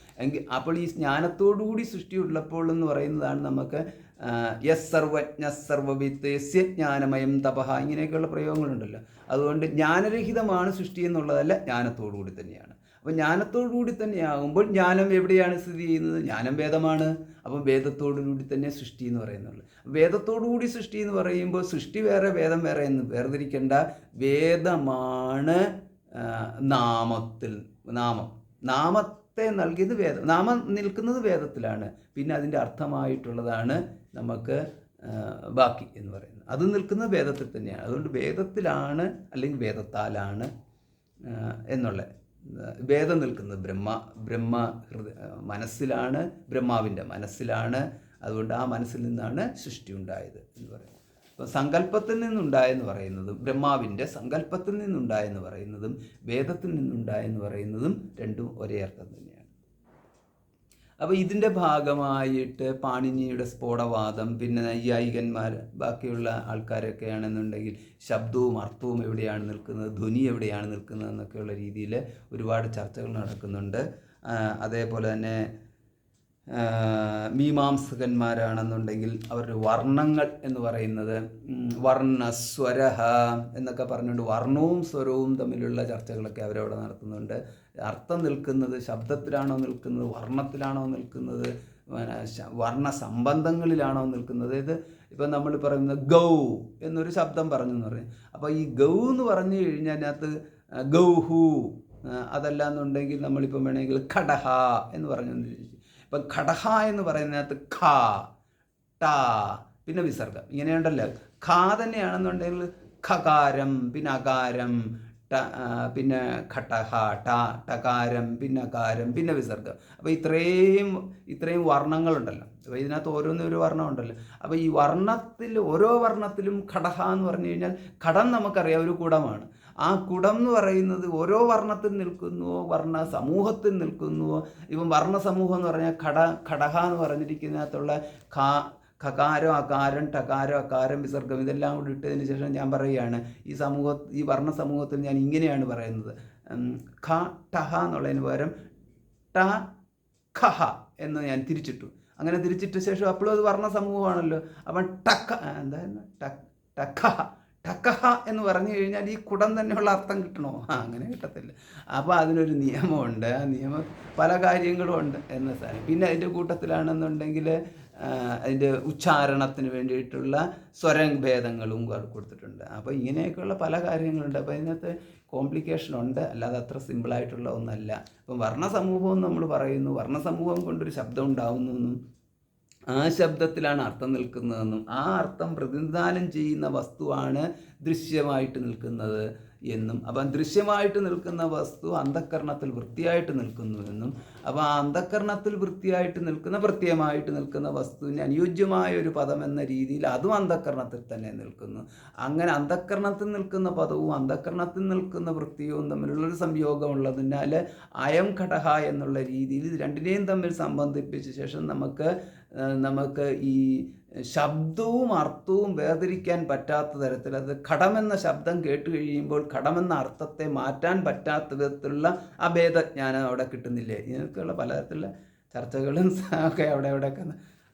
അപ്പോൾ ഈ ജ്ഞാനത്തോടുകൂടി സൃഷ്ടി ഉള്ളപ്പോൾ എന്ന് പറയുന്നതാണ് നമുക്ക് യസ് സർവജ്ഞ സർവവിത്ത് യസ്യ ജ്ഞാനമയം തപഹ, ഇങ്ങനെയൊക്കെയുള്ള പ്രയോഗങ്ങളുണ്ടല്ലോ. അതുകൊണ്ട് ജ്ഞാനരഹിതമാണ് സൃഷ്ടി എന്നുള്ളതല്ല, ജ്ഞാനത്തോടുകൂടി തന്നെയാണ്. അപ്പോൾ ജ്ഞാനത്തോടുകൂടി തന്നെയാകുമ്പോൾ ജ്ഞാനം എവിടെയാണ് സ്ഥിതി ചെയ്യുന്നത്? ജ്ഞാനം വേദമാണ്. അപ്പം വേദത്തോടുകൂടി തന്നെ സൃഷ്ടി എന്ന് പറയുന്നുള്ളൂ. വേദത്തോടുകൂടി സൃഷ്ടി എന്ന് പറയുമ്പോൾ സൃഷ്ടി വേറെ വേദം വേറെ എന്ന് വേർതിരിക്കേണ്ട. വേദമാണ് നാമത്തെ നൽകിയത് വേദം, നാമം നിൽക്കുന്നത് വേദത്തിലാണ്. പിന്നെ അതിൻ്റെ അർത്ഥമായിട്ടുള്ളതാണ് നമുക്ക് ബാക്കി എന്ന് പറയുന്നത്, അത് നിൽക്കുന്നത് വേദത്തിൽ തന്നെയാണ്. അതുകൊണ്ട് വേദത്തിലാണ് അല്ലെങ്കിൽ വേദത്താലാണ് എന്നുള്ള വേദം നിൽക്കുന്നത് ബ്രഹ്മ മനസ്സിലാണ്, ബ്രഹ്മാവിൻ്റെ മനസ്സിലാണ്. അതുകൊണ്ട് ആ മനസ്സിൽ നിന്നാണ് സൃഷ്ടി ഉണ്ടായത് എന്ന് പറയുന്നത്. അപ്പോൾ സങ്കല്പത്തിൽ നിന്നുണ്ടായെന്ന് പറയുന്നതും ബ്രഹ്മാവിൻ്റെ സങ്കല്പത്തിൽ നിന്നുണ്ടായെന്ന് പറയുന്നതും വേദത്തിൽ നിന്നുണ്ടായെന്ന് പറയുന്നതും രണ്ടും ഒരേ അർത്ഥം തന്നെയാണ്. അപ്പോൾ ഇതിൻ്റെ ഭാഗമായിട്ട് പാണിനിയുടെ സ്ഫോടവാദം, പിന്നെ നൈയായികന്മാർ, ബാക്കിയുള്ള ആൾക്കാരൊക്കെ ആണെന്നുണ്ടെങ്കിൽ ശബ്ദവും അർത്ഥവും എവിടെയാണ് നിൽക്കുന്നത്, ധ്വനി എവിടെയാണ് നിൽക്കുന്നത് എന്നൊക്കെയുള്ള രീതിയിൽ ഒരുപാട് ചർച്ചകൾ നടക്കുന്നുണ്ട്. അതേപോലെ തന്നെ മീമാംസകന്മാരാണെന്നുണ്ടെങ്കിൽ അവരുടെ വർണ്ണങ്ങൾ എന്ന് പറയുന്നത് വർണ്ണസ്വരഹ എന്നൊക്കെ പറഞ്ഞുകൊണ്ട് വർണ്ണവും സ്വരവും തമ്മിലുള്ള ചർച്ചകളൊക്കെ അവരവിടെ നടത്തുന്നുണ്ട്. അർത്ഥം നിൽക്കുന്നത് ശബ്ദത്തിലാണോ നിൽക്കുന്നത്, വർണ്ണത്തിലാണോ നിൽക്കുന്നത്, വർണ്ണ സംബന്ധങ്ങളിലാണോ നിൽക്കുന്നത്. ഇത് ഇപ്പം നമ്മൾ പറയുന്നത് ഗൗ എന്നൊരു ശബ്ദം പറഞ്ഞു എന്ന് പറയും. അപ്പോൾ ഈ ഗൗ എന്ന് പറഞ്ഞു കഴിഞ്ഞാൽ അതിനകത്ത് ഗൗഹു, അതല്ല എന്നുണ്ടെങ്കിൽ നമ്മളിപ്പം വേണമെങ്കിൽ ഖടഹ എന്ന് പറഞ്ഞു. ഇപ്പം ഖടഹ എന്ന് പറയുന്നതിനകത്ത് ഖ, ട, പിന്നെ വിസർഗം ഇങ്ങനെയുണ്ടല്ലോ. ഖ തന്നെയാണെന്നുണ്ടെങ്കിൽ ഖകാരം, പിന്നെ അകാരം, പിന്നെ ഖടഹ, ടകാരം, പിന്നെ അകാരം, പിന്നെ വിസർഗം. അപ്പോൾ ഇത്രയും വർണ്ണങ്ങളുണ്ടല്ലോ. അപ്പോൾ ഇതിനകത്ത് ഓരോന്നും ഒരു വർണ്ണം ഉണ്ടല്ലോ. അപ്പോൾ ഈ വർണ്ണത്തിൽ ഓരോ വർണ്ണത്തിലും ഖടഹ എന്ന് പറഞ്ഞു കഴിഞ്ഞാൽ ഖടം നമുക്കറിയാം ഒരു കുടമാണ്. ആ കുടം എന്ന് പറയുന്നത് ഓരോ വർണ്ണത്തിൽ നിൽക്കുന്നുവോ, വർണ്ണ സമൂഹത്തിൽ നിൽക്കുന്നുവോ. ഇപ്പം വർണ്ണ സമൂഹം എന്ന് പറഞ്ഞാൽ ഖടഹ എന്ന് പറഞ്ഞിരിക്കുന്നതിനകത്തുള്ള ഖകാരം, അകാരം, ടകാരം, അകാരം, വിസർഗം ഇതെല്ലാം കൂടി ഇട്ടതിന് ശേഷം ഞാൻ പറയുകയാണ് ഈ വർണ്ണ സമൂഹത്തിൽ ഞാൻ ഇങ്ങനെയാണ് പറയുന്നത്. ഖ ടഹ എന്നുള്ളതിന് പകരം ട ഖഹ എന്ന് ഞാൻ തിരിച്ചിട്ടു. അങ്ങനെ തിരിച്ചിട്ട ശേഷം അപ്പോഴും അത് വർണ്ണ സമൂഹമാണല്ലോ. അപ്പം എന്തായിരുന്നു ടക്കഹ എന്ന് പറഞ്ഞു കഴിഞ്ഞാൽ ഈ കുടം തന്നെയുള്ള അർത്ഥം കിട്ടണോ? അങ്ങനെ കിട്ടത്തില്ല. അപ്പോൾ അതിനൊരു നിയമമുണ്ട്. ആ നിയമം പല കാര്യങ്ങളും ഉണ്ട് എന്ന സാധനം. പിന്നെ അതിൻ്റെ കൂട്ടത്തിലാണെന്നുണ്ടെങ്കിൽ അതിൻ്റെ ഉച്ചാരണത്തിന് വേണ്ടിയിട്ടുള്ള സ്വരഭേദങ്ങളും കൊടുത്തിട്ടുണ്ട്. അപ്പോൾ ഇങ്ങനെയൊക്കെയുള്ള പല കാര്യങ്ങളുണ്ട്. അപ്പോൾ അതിനകത്ത് കോംപ്ലിക്കേഷൻ ഉണ്ട്, അല്ലാതെ അത്ര സിമ്പിളായിട്ടുള്ള ഒന്നല്ല. അപ്പം വർണ്ണസമൂഹം നമ്മൾ പറയുന്നു, വർണ്ണസമൂഹം കൊണ്ടൊരു ശബ്ദം ഉണ്ടാവുന്നു എന്നും ആ ശബ്ദത്തിലാണ് അർത്ഥം നിൽക്കുന്നതെന്നും ആ അർത്ഥം പ്രതിനിധാനം ചെയ്യുന്ന വസ്തുവാണ് ദൃശ്യമായിട്ട് നിൽക്കുന്നത് എന്നും. അപ്പം ദൃശ്യമായിട്ട് നിൽക്കുന്ന വസ്തു അന്ധഃകരണത്തിൽ വൃത്തിയായിട്ട് നിൽക്കുന്നുവെന്നും, അപ്പോൾ ആ അന്ധഃകരണത്തിൽ വൃത്തിയായിട്ട് നിൽക്കുന്ന പ്രത്യയമായിട്ട് നിൽക്കുന്ന വസ്തുവിന് അനുയോജ്യമായ ഒരു പദം എന്ന രീതിയിൽ അതും അന്ധഃകരണത്തിൽ തന്നെ നിൽക്കുന്നു. അങ്ങനെ അന്ധഃകരണത്തിൽ നിൽക്കുന്ന പദവും അന്ധഃകരണത്തിൽ നിൽക്കുന്ന വൃത്തിയും തമ്മിലുള്ളൊരു സംയോഗമുള്ളതിനാൽ അയം ഘടക എന്നുള്ള രീതിയിൽ ഇത് രണ്ടിനെയും തമ്മിൽ സംബന്ധിപ്പിച്ച ശേഷം നമുക്ക് ഈ ശബ്ദവും അർത്ഥവും വേർതിരിക്കാൻ പറ്റാത്ത തരത്തിൽ, അത് ഘടമെന്ന ശബ്ദം കേട്ട് കഴിയുമ്പോൾ ഘടമെന്ന അർത്ഥത്തെ മാറ്റാൻ പറ്റാത്ത വിധത്തിലുള്ള അഭേദജ്ഞാനം അവിടെ കിട്ടുന്നില്ലേ. ഇതിനൊക്കെയുള്ള പലതരത്തിലുള്ള ചർച്ചകളും ഒക്കെ അവിടെയൊക്കെ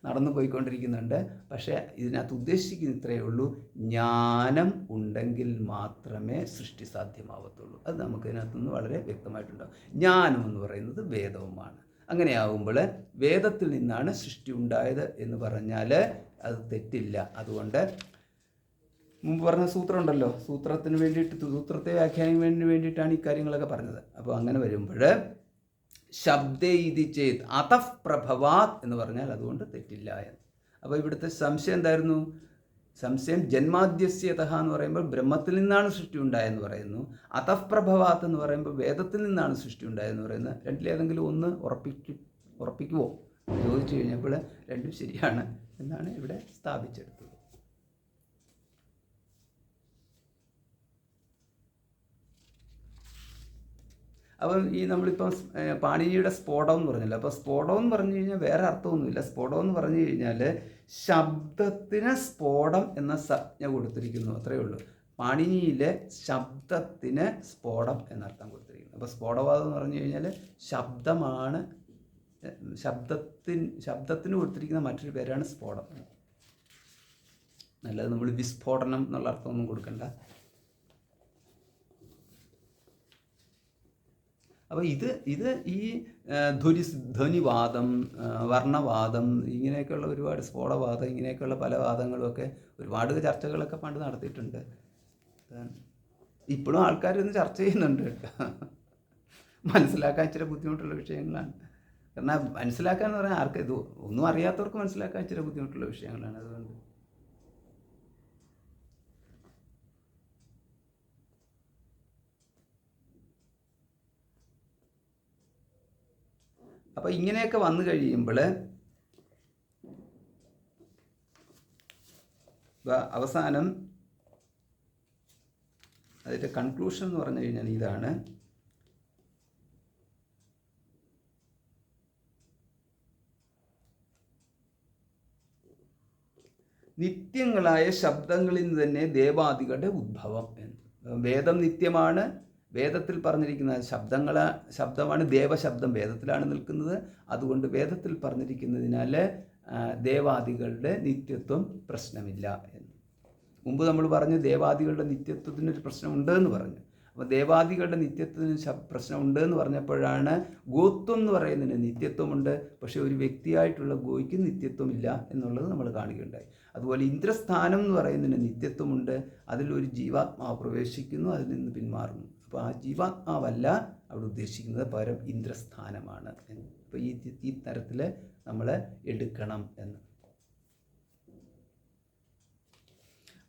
നടന്നു പോയിക്കൊണ്ടിരിക്കുന്നുണ്ട്. പക്ഷേ ഇതിനകത്ത് ഉദ്ദേശിക്കുന്ന ഇത്രയേ ഉള്ളൂ, ജ്ഞാനം ഉണ്ടെങ്കിൽ മാത്രമേ സൃഷ്ടി സാധ്യമാവത്തുള്ളൂ. അത് നമുക്കിതിനകത്തുനിന്ന് വളരെ വ്യക്തമായിട്ടുണ്ടാകും. ജ്ഞാനം എന്ന് പറയുന്നത് വേദവുമാണ്. അങ്ങനെയാകുമ്പോൾ വേദത്തിൽ നിന്നാണ് സൃഷ്ടി ഉണ്ടായത് എന്ന് പറഞ്ഞാൽ അത് തെറ്റില്ല. അതുകൊണ്ട് മുമ്പ് പറഞ്ഞ സൂത്രം ഉണ്ടല്ലോ, സൂത്രത്തിന് വേണ്ടിയിട്ട്, സൂത്രത്തെ വ്യാഖ്യാനിക്കുന്നതിന് വേണ്ടിയിട്ടാണ് ഈ കാര്യങ്ങളൊക്കെ പറഞ്ഞത്. അപ്പോൾ അങ്ങനെ വരുമ്പോൾ ശബ്ദേ ഇതി ചേത് അതഃ പ്രഭവാത് എന്ന് പറഞ്ഞാൽ അതുകൊണ്ട് തെറ്റില്ല എന്ന്. അപ്പോൾ ഇവിടുത്തെ സംശയം എന്തായിരുന്നു? സംശയം ജന്മാദ്യസ്യതഃ എന്ന് പറയുമ്പോൾ ബ്രഹ്മത്തിൽ നിന്നാണ് സൃഷ്ടി ഉണ്ടായെന്ന് പറയുന്നു. അതഃ പ്രഭവാത്ത് എന്ന് പറയുമ്പോൾ വേദത്തിൽ നിന്നാണ് സൃഷ്ടി ഉണ്ടായെന്ന് പറയുന്നത്. രണ്ടിലേതെങ്കിലും ഒന്ന് ഉറപ്പിക്കുമോ ചോദിച്ചു കഴിഞ്ഞപ്പോൾ രണ്ടും ശരിയാണ് എന്നാണ് ഇവിടെ സ്ഥാപിച്ചെടുത്തത്. അപ്പം ഈ നമ്മളിപ്പം പാണിനിയുടെ സ്ഫോടം എന്ന് പറഞ്ഞല്ലോ. അപ്പോൾ സ്ഫോടം എന്ന് പറഞ്ഞു കഴിഞ്ഞാൽ വേറെ അർത്ഥമൊന്നുമില്ല. സ്ഫോടം എന്ന് പറഞ്ഞു കഴിഞ്ഞാൽ ശബ്ദത്തിന് സ്ഫോടം എന്ന സംജ്ഞ കൊടുത്തിരിക്കുന്നു, അത്രയേ ഉള്ളൂ. പാണിനിയിലെ ശബ്ദത്തിന് സ്ഫോടം എന്നർത്ഥം കൊടുത്തിരിക്കുന്നു. അപ്പോൾ സ്ഫോടവാദം എന്ന് പറഞ്ഞു കഴിഞ്ഞാൽ ശബ്ദമാണ്, ശബ്ദത്തിന് കൊടുത്തിരിക്കുന്ന മറ്റൊരു പേരാണ് സ്ഫോടം. നല്ലത് നമ്മൾ വിസ്ഫോടനം എന്നുള്ള അർത്ഥമൊന്നും കൊടുക്കണ്ട. അപ്പോൾ ഇത് ഈ ധ്വനിവാദം, വർണ്ണവാദം, ഇങ്ങനെയൊക്കെയുള്ള ഒരുപാട് സ്ഫോടവാദം, ഇങ്ങനെയൊക്കെയുള്ള പല വാദങ്ങളുമൊക്കെ ഒരുപാട് ചർച്ചകളൊക്കെ പണ്ട് നടത്തിയിട്ടുണ്ട്. ഇപ്പോഴും ആൾക്കാരൊന്ന് ചർച്ച ചെയ്യുന്നുണ്ട്. മനസ്സിലാക്കാൻ ഇച്ചിരി ബുദ്ധിമുട്ടുള്ള വിഷയങ്ങളാണ്. കാരണം മനസ്സിലാക്കാൻ എന്ന് പറഞ്ഞാൽ ആർക്ക് ഇത് ഒന്നും അറിയാത്തവർക്ക് മനസ്സിലാക്കാൻ ഇച്ചിരി ബുദ്ധിമുട്ടുള്ള വിഷയങ്ങളാണ്. അതുകൊണ്ട് അപ്പോൾ ഇങ്ങനെയൊക്കെ വന്നു കഴിയുമ്പോൾ അവസാനം അതിൻ്റെ കൺക്ലൂഷൻ എന്ന് പറഞ്ഞു കഴിഞ്ഞാൽ ഇതാണ്: നിത്യങ്ങളായ ശബ്ദങ്ങളിൽ നിന്ന് തന്നെ ദേവാദികളുടെ ഉദ്ഭവം എന്ന്. വേദം നിത്യമാണ്. വേദത്തിൽ പറഞ്ഞിരിക്കുന്ന ശബ്ദമാണ് ദേവശബ്ദം, വേദത്തിലാണ് നിൽക്കുന്നത്. അതുകൊണ്ട് വേദത്തിൽ പറഞ്ഞിരിക്കുന്നതിനാൽ ദേവാദികളുടെ നിത്യത്വം പ്രശ്നമില്ല എന്ന്. മുമ്പ് നമ്മൾ പറഞ്ഞു ദേവാദികളുടെ നിത്യത്വത്തിനൊരു പ്രശ്നമുണ്ട് എന്ന് പറഞ്ഞു. അപ്പോൾ ദേവാദികളുടെ നിത്യത്വത്തിന് പ്രശ്നമുണ്ട് എന്ന് പറഞ്ഞപ്പോഴാണ് ഗോത്വം എന്ന് പറയുന്നതിന് നിത്യത്വമുണ്ട്, പക്ഷേ ഒരു വ്യക്തിയായിട്ടുള്ള ഗോയ്ക്ക് നിത്യത്വമില്ല എന്നുള്ളത് നമ്മൾ കാണുകയുണ്ടായി. അതുപോലെ ഇന്ദ്രസ്ഥാനം എന്ന് പറയുന്നതിന് നിത്യത്വമുണ്ട്, അതിലൊരു ജീവാത്മാവ് പ്രവേശിക്കുന്നു, അതിൽ നിന്ന് പിന്മാറുന്നു. അപ്പോൾ ആ ജീവാത്മാവല്ല അവിടെ ഉദ്ദേശിക്കുന്നത്, പകരം ഇന്ദ്രസ്ഥാനമാണ് എന്ന്. അപ്പോൾ ഈ തരത്തിൽ നമ്മൾ എടുക്കണം എന്ന്.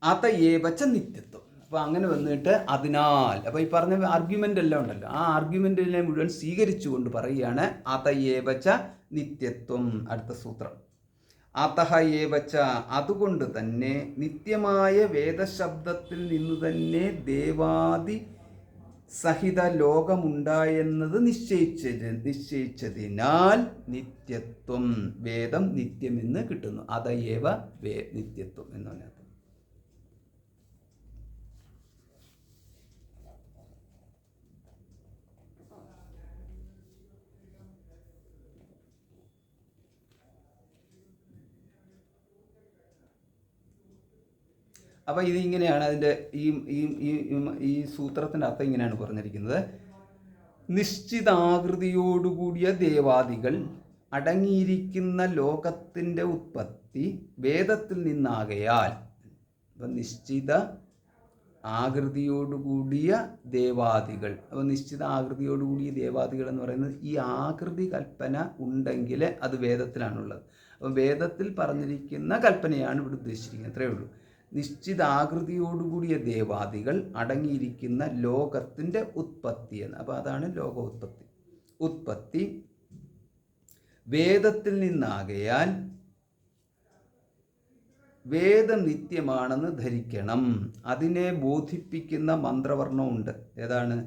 അതയേവച്ച നിത്യത്വം. അപ്പോൾ അങ്ങനെ വന്നിട്ട് അതിനാൽ, അപ്പോൾ ഈ പറഞ്ഞ ആർഗ്യുമെൻ്റ് എല്ലാം ഉണ്ടല്ലോ, ആ ആർഗ്യുമെൻറ്റിനെ മുഴുവൻ സ്വീകരിച്ചുകൊണ്ട് പറയുകയാണ് അതയേവച്ച നിത്യത്വം. അടുത്ത സൂത്രം: അതഹ ഏവച്ച, അതുകൊണ്ട് തന്നെ നിത്യമായ വേദശബ്ദത്തിൽ നിന്ന് തന്നെ ദേവാദി സഹിത ലോകമുണ്ടായെന്നത് നിശ്ചയിച്ചതിനാൽ നിത്യത്വം, വേദം നിത്യമെന്ന് കിട്ടുന്നു. അതയേവ നിത്യത്വം എന്നതിനകത്ത്. അപ്പോൾ ഇതിങ്ങനെയാണ് അതിൻ്റെ ഈ സൂത്രത്തിൻ്റെ അർത്ഥം ഇങ്ങനെയാണ് പറഞ്ഞിരിക്കുന്നത്: നിശ്ചിതാകൃതിയോടുകൂടിയ ദേവാദികൾ അടങ്ങിയിരിക്കുന്ന ലോകത്തിൻ്റെ ഉത്പത്തി വേദത്തിൽ നിന്നാകയാൽ. അപ്പം നിശ്ചിത ആകൃതിയോടുകൂടിയ ദേവാദികൾ, അപ്പോൾ നിശ്ചിത ആകൃതിയോടുകൂടിയ ദേവാദികൾ എന്ന് പറയുന്നത് ഈ ആകൃതി കൽപ്പന ഉണ്ടെങ്കിൽ അത് വേദത്തിലാണുള്ളത്. അപ്പോൾ വേദത്തിൽ പറഞ്ഞിരിക്കുന്ന കൽപ്പനയാണ് ഇവിടെ ഉദ്ദേശിച്ചിരിക്കുന്നത്, അത്രയേ ഉള്ളൂ. നിശ്ചിതാകൃതിയോടുകൂടിയ ദേവാദികൾ അടങ്ങിയിരിക്കുന്ന ലോകത്തിൻ്റെ ഉത്പത്തി എന്ന്. അപ്പോൾ അതാണ് ഉത്പത്തി വേദത്തിൽ നിന്നാകയാൽ വേദം നിത്യമാണെന്ന് ധരിക്കണം. അതിനെ ബോധിപ്പിക്കുന്ന മന്ത്രവർണ്ണമുണ്ട്. ഏതാണ്?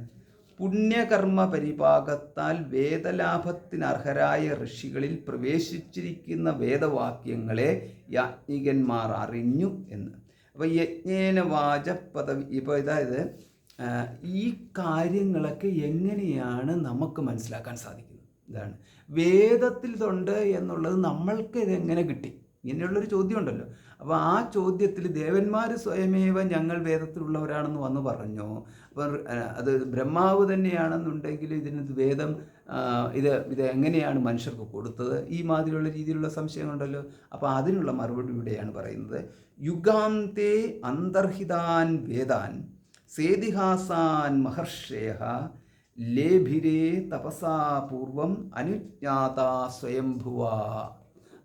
പുണ്യകർമ്മ പരിപാകത്താൽ വേദലാഭത്തിനർഹരായ ഋഷികളിൽ പ്രവേശിച്ചിരിക്കുന്ന വേദവാക്യങ്ങളെ യാജ്ഞികന്മാർ അറിഞ്ഞു എന്ന്. അപ്പോൾ യജ്ഞേന വാച പദവി. ഇപ്പോൾ അതായത് ഈ കാര്യങ്ങളൊക്കെ എങ്ങനെയാണ് നമുക്ക് മനസ്സിലാക്കാൻ സാധിക്കുന്നത്? ഇതാണ് വേദത്തിൽ ഉണ്ട് എന്നുള്ളത് നമ്മൾക്ക് ഇതെങ്ങനെ കിട്ടി? ഇങ്ങനെയുള്ളൊരു ചോദ്യം ഉണ്ടല്ലോ. അപ്പോൾ ആ ചോദ്യത്തിൽ ദേവന്മാർ സ്വയമേവ ഞങ്ങൾ വേദത്തിലുള്ളവരാണെന്ന് വന്ന് പറഞ്ഞു. അപ്പോൾ അത് ബ്രഹ്മാവ് തന്നെയാണെന്നുണ്ടെങ്കിൽ ഇതിന് വേദം ഇത് എങ്ങനെയാണ് മനുഷ്യർക്ക് കൊടുത്തത്? ഈ മാതിരിയുള്ള രീതിയിലുള്ള സംശയങ്ങളുണ്ടല്ലോ. അപ്പോൾ അതിനുള്ള മറുപടി ഇവിടെയാണ് പറയുന്നത്: യുഗാന്തേ അന്തർഹിതാൻ വേദാൻ സേതിഹാസാൻ മഹർഷേഹ ലേഭിരേ തപസാ പൂർവം അനുജ്ഞാത സ്വയംഭുവ.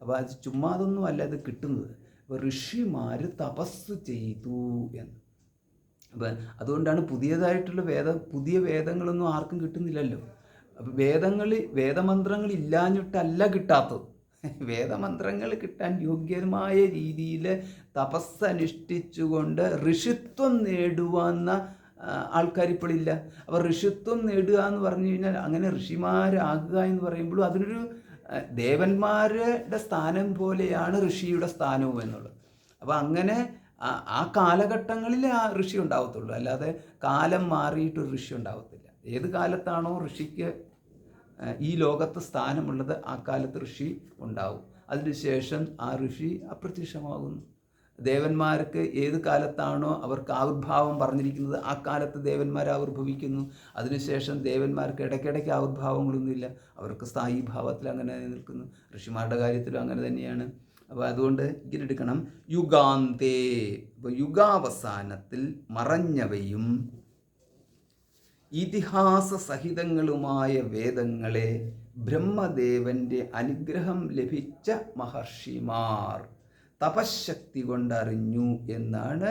അപ്പോൾ അത് ചുമ്മാതൊന്നും അല്ല ഇത് കിട്ടുന്നത്. അപ്പോൾ ഋഷിമാർ തപസ് ചെയ്തു എന്ന്. അപ്പം അതുകൊണ്ടാണ് പുതിയതായിട്ടുള്ള പുതിയ വേദങ്ങളൊന്നും ആർക്കും കിട്ടുന്നില്ലല്ലോ. അപ്പം വേദമന്ത്രങ്ങൾ ഇല്ലാഞ്ഞിട്ടല്ല കിട്ടാത്തത്. വേദമന്ത്രങ്ങൾ കിട്ടാൻ യോഗ്യമായ രീതിയിൽ തപസ്സനുഷ്ഠിച്ചുകൊണ്ട് ഋഷിത്വം നേടുവന്ന ആൾക്കാർ ഇപ്പോഴില്ല. അപ്പോൾ ഋഷിത്വം നേടുക എന്ന് പറഞ്ഞു കഴിഞ്ഞാൽ അങ്ങനെ ഋഷിമാരാകുക എന്ന് പറയുമ്പോഴും അതിനൊരു ദേവന്മാരുടെ സ്ഥാനം പോലെയാണ് ഋഷിയുടെ സ്ഥാനവും എന്നുള്ളത്. അപ്പോൾ അങ്ങനെ ആ കാലഘട്ടങ്ങളിൽ ആ ഋഷി ഉണ്ടാവത്തുള്ളൂ, അല്ലാതെ കാലം മാറിയിട്ടൊരു ഋഷി ഉണ്ടാവത്തില്ല. ഏത് കാലത്താണോ ഋഷിക്ക് ഈ ലോകത്ത് സ്ഥാനമുള്ളത് ആ കാലത്ത് ഋഷി ഉണ്ടാവും. അതിനുശേഷം ആ ഋഷി അപ്രത്യക്ഷമാകുന്നു. ദേവന്മാർക്ക് ഏത് കാലത്താണോ അവർക്ക് ആവിർഭാവം പറഞ്ഞിരിക്കുന്നത് ആ കാലത്ത് ദേവന്മാർ ആവിർഭവിക്കുന്നു. അതിനുശേഷം ദേവന്മാർക്ക് ഇടയ്ക്കിടയ്ക്ക് ആവിർഭാവങ്ങളൊന്നുമില്ല, അവർക്ക് സ്ഥായി ഭാവത്തിൽ അങ്ങനെ നിൽക്കുന്നു. ഋഷിമാരുടെ കാര്യത്തിലും അങ്ങനെ തന്നെയാണ്. അപ്പോൾ അതുകൊണ്ട് ഇങ്ങനെ എടുക്കണം: യുഗാന്തേ. അപ്പോൾ യുഗാവസാനത്തിൽ മറഞ്ഞവയും ഇതിഹാസ സഹിതങ്ങളുമായ വേദങ്ങളെ ബ്രഹ്മദേവൻ്റെ അനുഗ്രഹം ലഭിച്ച മഹർഷിമാർ തപശക്തി കൊണ്ടറിഞ്ഞു എന്നാണ്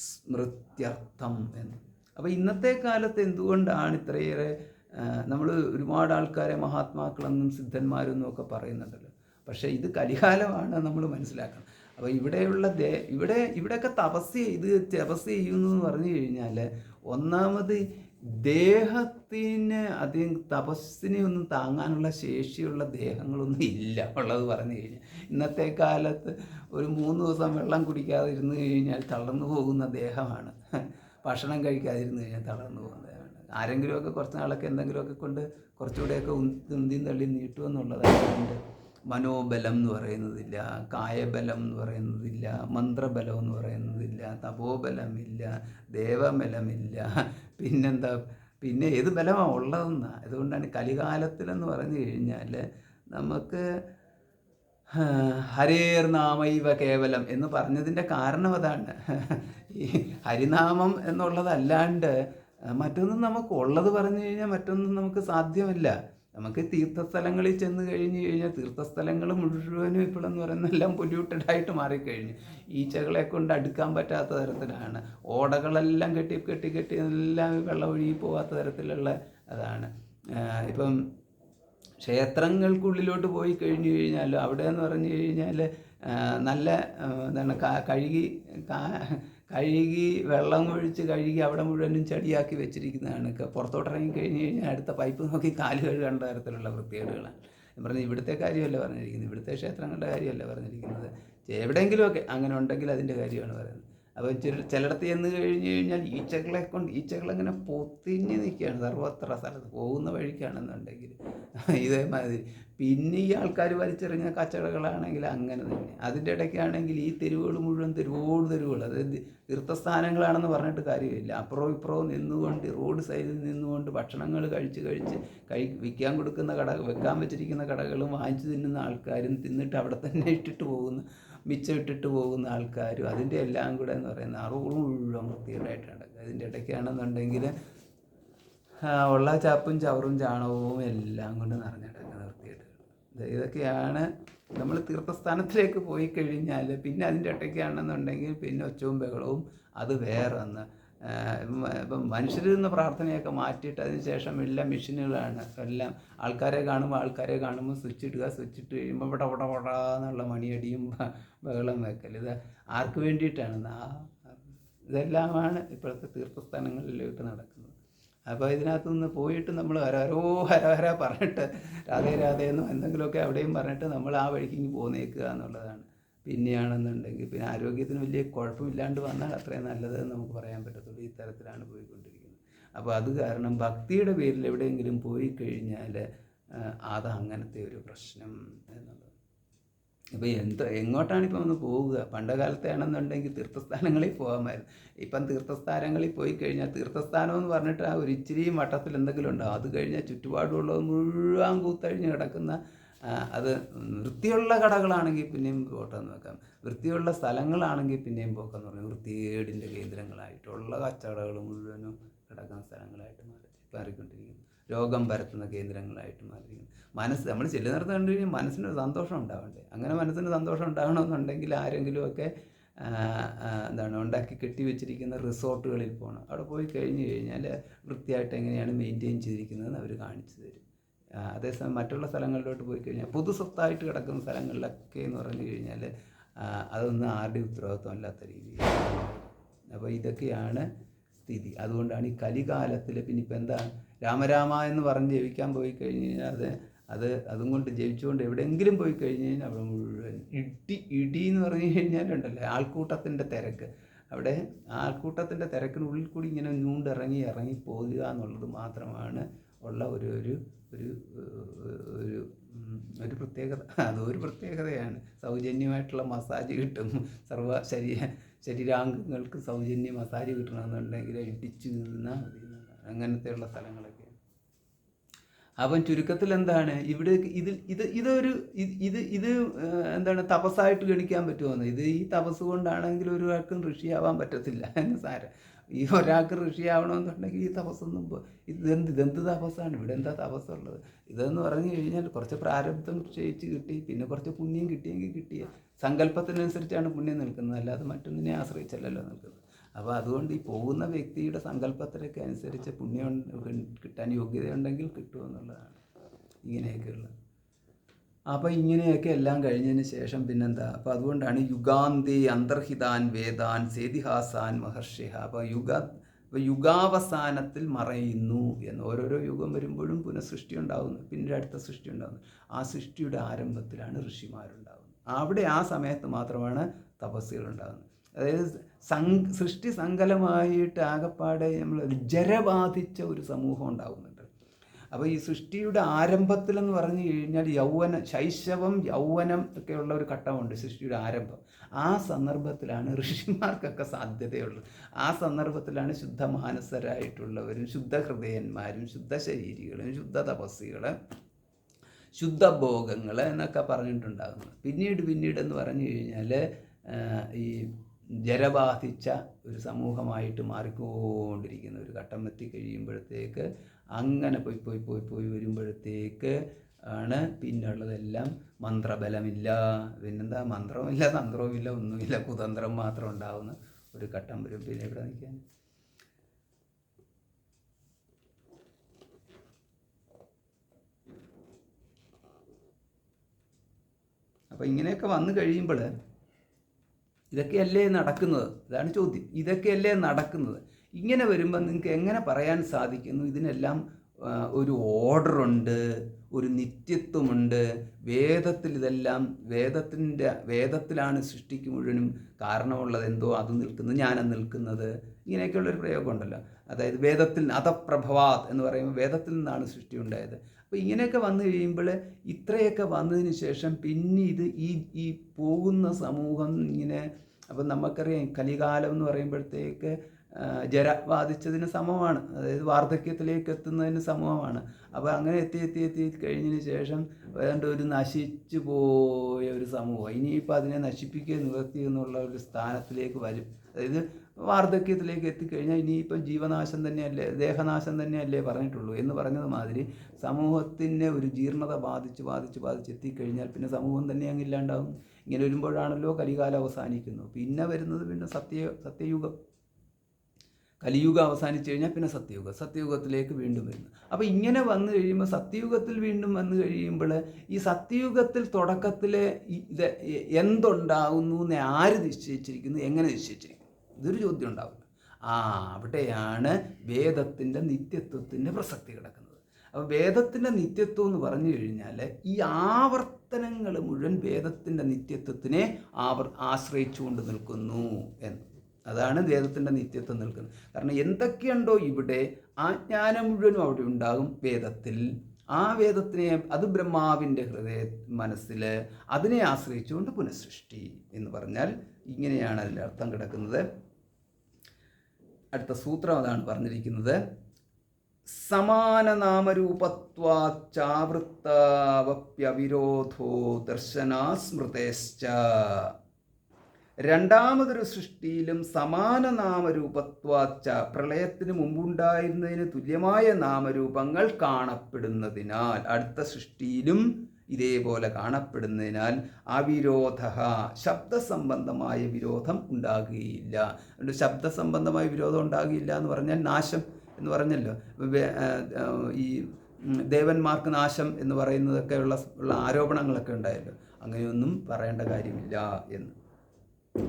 സ്മൃത്യർത്ഥം എന്ന്. അപ്പോൾ ഇന്നത്തെ കാലത്ത് എന്തുകൊണ്ടാണ് ഇത്രയേറെ നമ്മൾ ഒരുപാട് ആൾക്കാരെ മഹാത്മാക്കളെന്നും സിദ്ധന്മാരെന്നും ഒക്കെ പറയുന്നുണ്ടല്ലോ. പക്ഷേ ഇത് കലികാലമാണ് നമ്മൾ മനസ്സിലാക്കണം. അപ്പോൾ ഇവിടെയൊക്കെ തപസ് ചെയ്യുന്നു എന്ന് പറഞ്ഞു കഴിഞ്ഞാൽ, ഒന്നാമത് ദേഹത്തിന് അധികം തപസ്സിനെ ഒന്നും താങ്ങാനുള്ള ശേഷിയുള്ള ദേഹങ്ങളൊന്നും ഇല്ല ഉള്ളത് പറഞ്ഞു കഴിഞ്ഞാൽ. ഇന്നത്തെ കാലത്ത് ഒരു 3 ദിവസം വെള്ളം കുടിക്കാതെ ഇരുന്ന് കഴിഞ്ഞാൽ തളർന്നു പോകുന്ന ദേഹമാണ്. ഭക്ഷണം കഴിക്കാതിരുന്ന് കഴിഞ്ഞാൽ തളർന്നു പോകുന്ന ദേഹമാണ്. ആരെങ്കിലുമൊക്കെ കുറച്ച് നാളൊക്കെ എന്തെങ്കിലുമൊക്കെ കൊണ്ട് കുറച്ചുകൂടെയൊക്കെ ഉന്തിയും തള്ളി നീട്ടുമെന്നുള്ളതായതുകൊണ്ട് മനോബലം എന്ന് പറയുന്നതില്ല, കായബലം എന്ന് പറയുന്നതില്ല, മന്ത്രബലം എന്ന് പറയുന്നതില്ല, തപോബലമില്ല, ദേവബലമില്ല, പിന്നെന്താ, പിന്നെ ഏത് ബലമാണ് ഉള്ളതെന്നാണ്. അതുകൊണ്ടാണ് കലികാലത്തിലെന്ന് പറഞ്ഞു കഴിഞ്ഞാൽ നമുക്ക് ഹരേർ നാമൈവ കേവലം എന്ന് പറഞ്ഞതിൻ്റെ കാരണം അതാണ്. ഈ ഹരിനാമം എന്നുള്ളതല്ലാണ്ട് മറ്റൊന്നും നമുക്ക് ഉള്ളത് പറഞ്ഞു കഴിഞ്ഞാൽ മറ്റൊന്നും നമുക്ക് സാധ്യമല്ല. നമുക്ക് തീർത്ഥസ്ഥലങ്ങളിൽ ചെന്ന് കഴിഞ്ഞ് കഴിഞ്ഞാൽ തീർത്ഥസ്ഥലങ്ങൾ മുഴുവനും ഇപ്പോഴെന്ന് പറയുന്നത് എല്ലാം പൊല്യൂട്ടഡായിട്ട് മാറിക്കഴിഞ്ഞു. ഈച്ചകളെ കൊണ്ട് അടുക്കാൻ പറ്റാത്ത തരത്തിലാണ്. ഓടകളെല്ലാം കെട്ടി എല്ലാം വെള്ളം ഒഴുകി പോകാത്ത തരത്തിലുള്ള അതാണ്. ഇപ്പം ക്ഷേത്രങ്ങൾക്കുള്ളിലോട്ട് പോയി കഴിഞ്ഞു കഴിഞ്ഞാൽ അവിടെ എന്ന് പറഞ്ഞു കഴിഞ്ഞാൽ നല്ല എന്താണ് കഴുകി വെള്ളം ഒഴിച്ച് കഴുകി അവിടെ മുഴുവനും ചെടിയാക്കി വെച്ചിരിക്കുന്നതാണ്. പുറത്തോട്ട് ഇറങ്ങി കഴിഞ്ഞ് കഴിഞ്ഞാൽ അടുത്ത പൈപ്പ് നോക്കി കാല് കഴുകേണ്ട തരത്തിലുള്ള വൃത്തികേടുകളാണ്. ഞാൻ പറഞ്ഞത് ഇവിടുത്തെ കാര്യമല്ല പറഞ്ഞിരിക്കുന്നത്, ഇവിടുത്തെ ക്ഷേത്രങ്ങളുടെ കാര്യമല്ല പറഞ്ഞിരിക്കുന്നത്. എവിടെയെങ്കിലുമൊക്കെ അങ്ങനെ ഉണ്ടെങ്കിൽ അതിൻ്റെ കാര്യമാണ് പറയുന്നത്. അപ്പോൾ ചിലയിടത്ത് ചെന്ന് കഴിഞ്ഞ് കഴിഞ്ഞാൽ ഈച്ചകളങ്ങനെ പൊത്തിഞ്ഞ് നിൽക്കുകയാണ് സർവത്ര സ്ഥലത്ത് പോകുന്ന വഴിക്കാണെന്നുണ്ടെങ്കിൽ. ഇതേമാതിരി പിന്നെ ഈ ആൾക്കാർ വലിച്ചെറിഞ്ഞ കച്ചവടങ്ങളാണെങ്കിൽ അങ്ങനെ തന്നെ. അതിൻ്റെ ഇടയ്ക്കാണെങ്കിൽ ഈ തെരുവുകൾ മുഴുവൻ തെരുവുകൾ, അതായത് തീർത്ഥസ്ഥാനങ്ങളാണെന്ന് പറഞ്ഞിട്ട് കാര്യമില്ല. അപ്പുറവും ഇപ്പുറവും നിന്നുകൊണ്ട് റോഡ് സൈഡിൽ നിന്നുകൊണ്ട് ഭക്ഷണങ്ങൾ വിൽക്കാൻ കൊടുക്കുന്ന വെക്കാൻ വെച്ചിരിക്കുന്ന കടകളും വാങ്ങിച്ചു തിന്നുന്ന ആൾക്കാരും തിന്നിട്ട് അവിടെ തന്നെ മിച്ചം ഇട്ടിട്ട് പോകുന്ന ആൾക്കാരും അതിൻ്റെ എല്ലാം കൂടെ എന്ന് പറയുന്ന റോഡ് മുഴുവൻ വൃത്തികേടായിട്ടുണ്ട്. അതിൻ്റെ ഇടയ്ക്കാണെന്നുണ്ടെങ്കിൽ ഉള്ള ചാപ്പും ചവറും ചാണകവും എല്ലാം കൊണ്ട് നിറഞ്ഞിടക്കുന്ന വൃത്തികേടുകൾ. ഇതൊക്കെയാണ് നമ്മൾ തീർത്ഥസ്ഥാനത്തിലേക്ക് പോയി കഴിഞ്ഞാൽ. പിന്നെ അതിൻ്റെ ഇടയ്ക്കാണെന്നുണ്ടെങ്കിൽ പിന്നെ ഒച്ചവും ബഹളവും അത് വേറെ ഒന്ന്. ഇപ്പം മനുഷ്യരിൽ നിന്ന് പ്രാർത്ഥനയൊക്കെ മാറ്റിയിട്ട് അതിന് ശേഷം എല്ലാം മെഷീനുകളാണ്. എല്ലാം ആൾക്കാരെ കാണുമ്പോൾ സ്വിച്ച് ഇട്ട് കഴിയുമ്പോൾ പട എന്നുള്ള മണിയടിയും ബഹളം വെക്കൽ. ഇത് ആർക്ക് വേണ്ടിയിട്ടാണ്? ഇതെല്ലാമാണ് ഇപ്പോഴത്തെ തീർത്ഥസ്ഥാനങ്ങളിലോട്ട് നടക്കുന്നത്. അപ്പോൾ ഇതിനകത്ത് നിന്ന് പോയിട്ട് നമ്മൾ ഹര പറഞ്ഞിട്ട് രാധേന്നോ എന്തെങ്കിലുമൊക്കെ അവിടെയും പറഞ്ഞിട്ട് നമ്മൾ ആ വഴിക്ക് ഇങ്ങ് പോന്നേക്കുക എന്നുള്ളതാണ്. പിന്നെയാണെന്നുണ്ടെങ്കിൽ പിന്നെ ആരോഗ്യത്തിന് വലിയ കുഴപ്പമില്ലാണ്ട് വന്നാൽ അത്രയും നല്ലതെന്ന് നമുക്ക് പറയാൻ പറ്റത്തുള്ളൂ. ഈ തരത്തിലാണ് പോയിക്കൊണ്ടിരിക്കുന്നത്. അപ്പോൾ അത് കാരണം ഭക്തിയുടെ പേരിൽ എവിടെയെങ്കിലും പോയി കഴിഞ്ഞാൽ അത് അങ്ങനത്തെ ഒരു പ്രശ്നം എന്നുള്ളത്. ഇപ്പോൾ എങ്ങോട്ടാണ് ഇപ്പം ഒന്ന് പോവുക? പണ്ട് കാലത്താണെന്നുണ്ടെങ്കിൽ തീർത്ഥസ്ഥാനങ്ങളിൽ പോകാമായിരുന്നു. ഇപ്പം തീർത്ഥസ്ഥാനങ്ങളിൽ പോയി കഴിഞ്ഞാൽ തീർത്ഥസ്ഥാനം എന്ന് പറഞ്ഞിട്ട് ആ ഒരു ഇച്ചിരിയും വട്ടത്തിൽ എന്തെങ്കിലും ഉണ്ടാകും. അത് കഴിഞ്ഞാൽ ചുറ്റുപാടുള്ളത് മുഴുവൻ കൂത്തഴിഞ്ഞ് കിടക്കുന്ന അത് വൃത്തിയുള്ള കടകളാണെങ്കിൽ പിന്നെയും പോട്ടെന്ന് വെക്കാം, വൃത്തിയുള്ള സ്ഥലങ്ങളാണെങ്കിൽ പിന്നെയും പോക്കെന്ന് പറഞ്ഞു വൃത്തികേടിൻ്റെ കേന്ദ്രങ്ങളായിട്ടുള്ള കച്ചവടകൾ മുഴുവനും കിടക്കുന്ന സ്ഥലങ്ങളായിട്ട് മാറിക്കൊണ്ടിരിക്കുന്നു. രോഗം പരത്തുന്ന കേന്ദ്രങ്ങളായിട്ട് മാറിയിരിക്കുന്നു. നമ്മൾ ചെല്ലുന്നിടത്ത് കണ്ടു കഴിഞ്ഞാൽ മനസ്സിനൊരു സന്തോഷം ഉണ്ടാവണ്ടേ? അങ്ങനെ മനസ്സിന് സന്തോഷം ഉണ്ടാകണമെന്നുണ്ടെങ്കിൽ ആരെങ്കിലുമൊക്കെ ഉണ്ടാക്കി കെട്ടി വെച്ചിരിക്കുന്ന റിസോർട്ടുകളിൽ പോകണം. അവിടെ പോയി കഴിഞ്ഞ് കഴിഞ്ഞാൽ വൃത്തിയായിട്ട് എങ്ങനെയാണ് മെയിൻറ്റെയിൻ ചെയ്തിരിക്കുന്നതെന്ന് അവർ കാണിച്ചു തരും. അതേസമയം മറ്റുള്ള സ്ഥലങ്ങളിലോട്ട് പോയി കഴിഞ്ഞാൽ പൊതുസ്വത്തായിട്ട് കിടക്കുന്ന സ്ഥലങ്ങളിലൊക്കെ എന്ന് പറഞ്ഞു കഴിഞ്ഞാൽ അതൊന്നും ആരുടെയും ഉത്തരവാദിത്വം അല്ലാത്ത രീതിയിൽ. അപ്പോൾ ഇതൊക്കെയാണ് സ്ഥിതി. അതുകൊണ്ടാണ് ഈ കലികാലത്തിൽ പിന്നെ ഇപ്പം എന്താ രാമരാമ എന്ന് പറഞ്ഞ് ജപിക്കാൻ പോയി കഴിഞ്ഞ് കഴിഞ്ഞാൽ അതും കൊണ്ട് ജപിച്ചുകൊണ്ട് എവിടെയെങ്കിലും പോയി കഴിഞ്ഞ് കഴിഞ്ഞാൽ അവിടെ മുഴുവൻ ഇടി എന്ന് പറഞ്ഞു കഴിഞ്ഞാലുണ്ടല്ലോ ആൾക്കൂട്ടത്തിൻ്റെ തിരക്ക്. അവിടെ ആൾക്കൂട്ടത്തിൻ്റെ തിരക്കിനുള്ളിൽ കൂടി ഇങ്ങനെ ഇറങ്ങി പോകുക എന്നുള്ളത് മാത്രമാണ് ഉള്ള ഒരു പ്രത്യേകത. അതൊരു പ്രത്യേകതയാണ്. സൗജന്യമായിട്ടുള്ള മസാജ് കിട്ടും. ശരീരാംഗങ്ങൾക്ക് സൗജന്യ മസാജ് കിട്ടണമെന്നുണ്ടെങ്കിൽ ഇടിച്ചു നിന്നാൽ മതി. അങ്ങനത്തെയുള്ള സ്ഥലങ്ങളൊക്കെ. അപ്പം ചുരുക്കത്തിൽ എന്താണ് ഇവിടെ ഇത് എന്താണ് തപസ്സായിട്ട് ഗണിക്കാൻ പറ്റുമെന്ന്. ഈ തപസ് കൊണ്ടാണെങ്കിൽ ഒരാൾക്കും ഋഷിയാവാൻ പറ്റത്തില്ല എന്ന് സാരം. ഈ ഒരാൾക്ക് ഋഷിയാവണമെന്നുണ്ടെങ്കിൽ ഈ തപസ്സൊന്നും ഇതെന്ത് തപസ്സാണ്? ഇവിടെ എന്താ തപസ്സുള്ളത്? ഇതെന്ന് പറഞ്ഞു കഴിഞ്ഞാൽ കുറച്ച് പ്രാരബ്ധം ക്ഷയിച്ച് കിട്ടി, പിന്നെ കുറച്ച് പുണ്യം കിട്ടിയെങ്കിൽ കിട്ടിയ സങ്കല്പത്തിനനുസരിച്ചാണ് പുണ്യം നിൽക്കുന്നത്, അല്ലാതെ മറ്റൊന്നിനെ ആശ്രയിച്ചല്ലല്ലോ നിൽക്കുന്നത്. അപ്പോൾ അതുകൊണ്ട് ഈ പോകുന്ന വ്യക്തിയുടെ സങ്കല്പത്തിനൊക്കെ അനുസരിച്ച് പുണ്യം കിട്ടാൻ യോഗ്യതയുണ്ടെങ്കിൽ കിട്ടുമെന്നുള്ളതാണ് ഇങ്ങനെയൊക്കെയുള്ളത്. അപ്പോൾ ഇങ്ങനെയൊക്കെ എല്ലാം കഴിഞ്ഞതിന് ശേഷം പിന്നെന്താ, അപ്പോൾ അതുകൊണ്ടാണ് യുഗാന്തേ അന്തർഹിതാൻ വേദാൻ സേതിഹാസാൻ മഹർഷിഹ. അപ്പോൾ യുഗാവസാനത്തിൽ മറയുന്നു എന്ന്. ഓരോരോ യുഗം വരുമ്പോഴും പുനഃസൃഷ്ടി ഉണ്ടാകുന്നു, പിന്നീട് അടുത്ത സൃഷ്ടി ഉണ്ടാകുന്നു. ആ സൃഷ്ടിയുടെ ആരംഭത്തിലാണ് ഋഷിമാരുണ്ടാകുന്നത്. അവിടെ ആ സമയത്ത് മാത്രമാണ് തപസ്സുകളുണ്ടാകുന്നത്. അതായത് സൃഷ്ടി സങ്കലമായിട്ട് ആകപ്പാടെ നമ്മൾ ജരബാധിച്ച ഒരു സമൂഹം ഉണ്ടാകുന്നുണ്ട്. അപ്പോൾ ഈ സൃഷ്ടിയുടെ ആരംഭത്തിലെന്ന് പറഞ്ഞു കഴിഞ്ഞാൽ ശൈശവം യൗവനം ഒക്കെയുള്ള ഒരു ഘട്ടമുണ്ട് സൃഷ്ടിയുടെ ആരംഭം. ആ സന്ദർഭത്തിലാണ് ഋഷിമാർക്കൊക്കെ സാധ്യതയുള്ളത്. ആ സന്ദർഭത്തിലാണ് ശുദ്ധമാനസരായിട്ടുള്ളവരും ശുദ്ധഹൃദയന്മാരും ശുദ്ധശരീരികളും ശുദ്ധ തപസ്സികൾ ശുദ്ധഭോഗങ്ങൾ എന്നൊക്കെ പറഞ്ഞിട്ടുണ്ടാകുന്നത്. പിന്നീട് എന്ന് പറഞ്ഞു കഴിഞ്ഞാൽ ഈ ജരബാധിച്ച ഒരു സമൂഹമായിട്ട് മാറിക്കൊണ്ടിരിക്കുന്ന ഒരു ഘട്ടം എത്തിക്കഴിയുമ്പോഴത്തേക്ക് അങ്ങനെ പോയി വരുമ്പോഴത്തേക്ക് ആണ് പിന്നുള്ളതെല്ലാം മന്ത്രബലമില്ല, പിന്നെന്താ മന്ത്രവുമില്ല തന്ത്രവുമില്ല ഒന്നുമില്ല, കുതന്ത്രം മാത്രം ഉണ്ടാവുന്ന ഒരു ഘട്ടം വരും. പിന്നെ ഇവിടെ നിൽക്കാൻ അപ്പോൾ ഇങ്ങനെയൊക്കെ വന്നു കഴിയുമ്പോൾ ഇതൊക്കെയല്ലേ നടക്കുന്നത്? ഇതാണ് ചോദ്യം. ഇതൊക്കെയല്ലേ നടക്കുന്നത്? ഇങ്ങനെ വരുമ്പോൾ നിങ്ങൾക്ക് എങ്ങനെ പറയാൻ സാധിക്കുന്നു ഇതിനെല്ലാം ഒരു ഓർഡറുണ്ട്, ഒരു നിത്യത്വമുണ്ട്, വേദത്തിൽ ഇതെല്ലാം വേദത്തിലാണ് സൃഷ്ടിക്ക് മുഴുവനും കാരണമുള്ളത്, എന്തോ അത് നിൽക്കുന്നത് ഞാനും നിൽക്കുന്നത്, ഇങ്ങനെയൊക്കെയുള്ളൊരു പ്രയോഗം ഉണ്ടല്ലോ. അതായത് വേദത്തിൽ അതപ്രഭവാത് എന്ന് പറയുമ്പോൾ വേദത്തിൽ നിന്നാണ് സൃഷ്ടി ഉണ്ടായത്. അപ്പോൾ ഇങ്ങനെയൊക്കെ വന്നു കഴിയുമ്പോൾ ഇത്രയൊക്കെ വന്നതിന് ശേഷം പിന്നീട് ഈ പോകുന്ന സമൂഹം ഇങ്ങനെ, അപ്പം നമുക്കറിയാം കലികാലം എന്ന് പറയുമ്പോഴത്തേക്ക് ജര ബാധിച്ചതിന് സമമാണ്, അതായത് വാർദ്ധക്യത്തിലേക്ക് എത്തുന്നതിന് സമമാണ്. അപ്പോൾ അങ്ങനെ എത്തി കഴിഞ്ഞതിന് ശേഷം ഏതാണ്ട് ഒരു നശിച്ചു പോയ ഒരു സമൂഹം ഇനിയിപ്പോൾ അതിനെ നശിപ്പിക്കുക നിവർത്തി എന്നുള്ള ഒരു സ്ഥാനത്തിലേക്ക് വരും. അതായത് വാർദ്ധക്യത്തിലേക്ക് എത്തിക്കഴിഞ്ഞാൽ ഇനിയിപ്പം ജീവനാശം തന്നെയല്ലേ, ദേഹനാശം തന്നെയല്ലേ പറഞ്ഞിട്ടുള്ളൂ എന്ന് പറഞ്ഞത് മാതിരി സമൂഹത്തിൻ്റെ ഒരു ജീർണത ബാധിച്ച് എത്തിക്കഴിഞ്ഞാൽ പിന്നെ സമൂഹം തന്നെ അങ്ങ് ഇല്ലാണ്ടാവും. ഇങ്ങനെ വരുമ്പോഴാണല്ലോ കലികാലം അവസാനിക്കുന്നു. പിന്നെ വരുന്നത് പിന്നെ സത്യയുഗം. കലിയുഗം അവസാനിച്ചു കഴിഞ്ഞാൽ പിന്നെ സത്യയുഗത്തിലേക്ക് വീണ്ടും വരുന്നു. അപ്പോൾ ഇങ്ങനെ വന്നു കഴിയുമ്പോൾ സത്യയുഗത്തിൽ വീണ്ടും വന്നു കഴിയുമ്പോൾ ഈ സത്യയുഗത്തിൽ തുടക്കത്തിൽ ഇത് എന്തുണ്ടാകുന്നു എന്ന് ആര് നിശ്ചയിച്ചിരിക്കുന്നു, എങ്ങനെ നിശ്ചയിച്ചിരിക്കുന്നു, ഇതൊരു ചോദ്യം ഉണ്ടാവില്ല. അവിടെയാണ് വേദത്തിൻ്റെ നിത്യത്വത്തിൻ്റെ പ്രസക്തി കിടക്കുന്നത്. അപ്പോൾ വേദത്തിൻ്റെ നിത്യത്വം എന്ന് പറഞ്ഞു കഴിഞ്ഞാൽ ഈ ആവർത്തനങ്ങൾ മുഴുവൻ വേദത്തിൻ്റെ നിത്യത്വത്തിനെ ആശ്രയിച്ചുകൊണ്ട് നിൽക്കുന്നു എന്ന്. അതാണ് വേദത്തിൻ്റെ നിത്യത്വം നിൽക്കുന്നത്. കാരണം എന്തൊക്കെയുണ്ടോ ഇവിടെ ആ ജ്ഞാനം മുഴുവനും അവിടെ ഉണ്ടാകും വേദത്തിൽ. ആ വേദത്തിനെ, അത് ബ്രഹ്മാവിൻ്റെ മനസ്സിൽ, അതിനെ ആശ്രയിച്ചുകൊണ്ട് പുനഃസൃഷ്ടി എന്ന് പറഞ്ഞാൽ ഇങ്ങനെയാണ് അതിൻ്റെ അർത്ഥം കിടക്കുന്നത്. അടുത്ത സൂത്രം അതാണ് പറഞ്ഞിരിക്കുന്നത്. സമാനനാമരൂപത്വാച്ചാവൃത്തവപ്യവിരോധോ ദർശനാസ്മൃതേശ്ച. രണ്ടാമതൊരു സൃഷ്ടിയിലും സമാന നാമരൂപത്വാച്ച, പ്രളയത്തിന് മുമ്പുണ്ടായിരുന്നതിന് തുല്യമായ നാമരൂപങ്ങൾ കാണപ്പെടുന്നതിനാൽ, അടുത്ത സൃഷ്ടിയിലും ഇതേപോലെ കാണപ്പെടുന്നതിനാൽ അവിരോധ, ശബ്ദസംബന്ധമായ വിരോധം ഉണ്ടാകുകയില്ല. അതുകൊണ്ട് ശബ്ദസംബന്ധമായ വിരോധം ഉണ്ടാകുകയില്ല എന്ന് പറഞ്ഞാൽ നാശം എന്ന് പറഞ്ഞല്ലോ. ഈ ദേവന്മാർക്ക് നാശം എന്ന് പറയുന്നതൊക്കെ ഉള്ള ആരോപണങ്ങളൊക്കെ ഉണ്ടായല്ലോ. അങ്ങനെയൊന്നും പറയേണ്ട കാര്യമില്ല എന്ന്.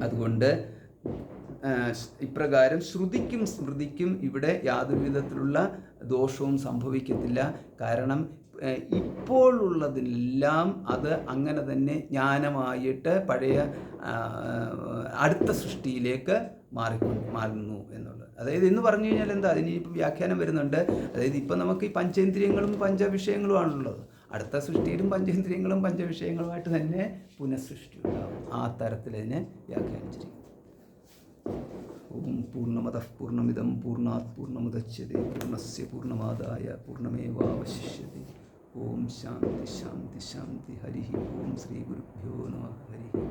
അതുകൊണ്ട് ഇപ്രകാരം ശ്രുതിക്കും സ്മൃതിക്കും ഇവിടെ യാതൊരു വിധത്തിലുള്ള ദോഷവും സംഭവിക്കത്തില്ല. കാരണം ഇപ്പോഴുള്ളതിലെല്ലാം അത് അങ്ങനെ തന്നെ ജ്ഞാനമായിട്ട് പഴയ അടുത്ത സൃഷ്ടിയിലേക്ക് മാറുന്നു എന്നുള്ളത്. അതായത് എന്ന് പറഞ്ഞു കഴിഞ്ഞാൽ എന്താ, അതിനിപ്പോൾ വ്യാഖ്യാനം വരുന്നുണ്ട്. അതായത് ഇപ്പം നമുക്ക് ഈ പഞ്ചേന്ദ്രിയങ്ങളും പഞ്ചവിഷയങ്ങളുമാണുള്ളത്. അടുത്ത സൃഷ്ടിയിലും പഞ്ചേന്ദ്രിയങ്ങളും പഞ്ചവിഷയങ്ങളുമായിട്ട് തന്നെ പുനഃസൃഷ്ടി ഉണ്ടാകും. ആ തരത്തിൽ അതിനെ വ്യാഖ്യാനിച്ചിരിക്കും. ഓം പൂർണ്ണമതഃ പൂർണ്ണമിദം പൂർണ്ണാത് പൂർണ്ണമുദച്യതേ പൂർണ്ണസ്യ പൂർണ്ണമാദായ പൂർണ്ണമേവാവശിഷ്യതേ. ഓം ശാന്തി ശാന്തി ശാന്തി. ഹരി ഓം. ശ്രീ ഗുരുഭ്യോ നമഃ. ഹരി ഓം.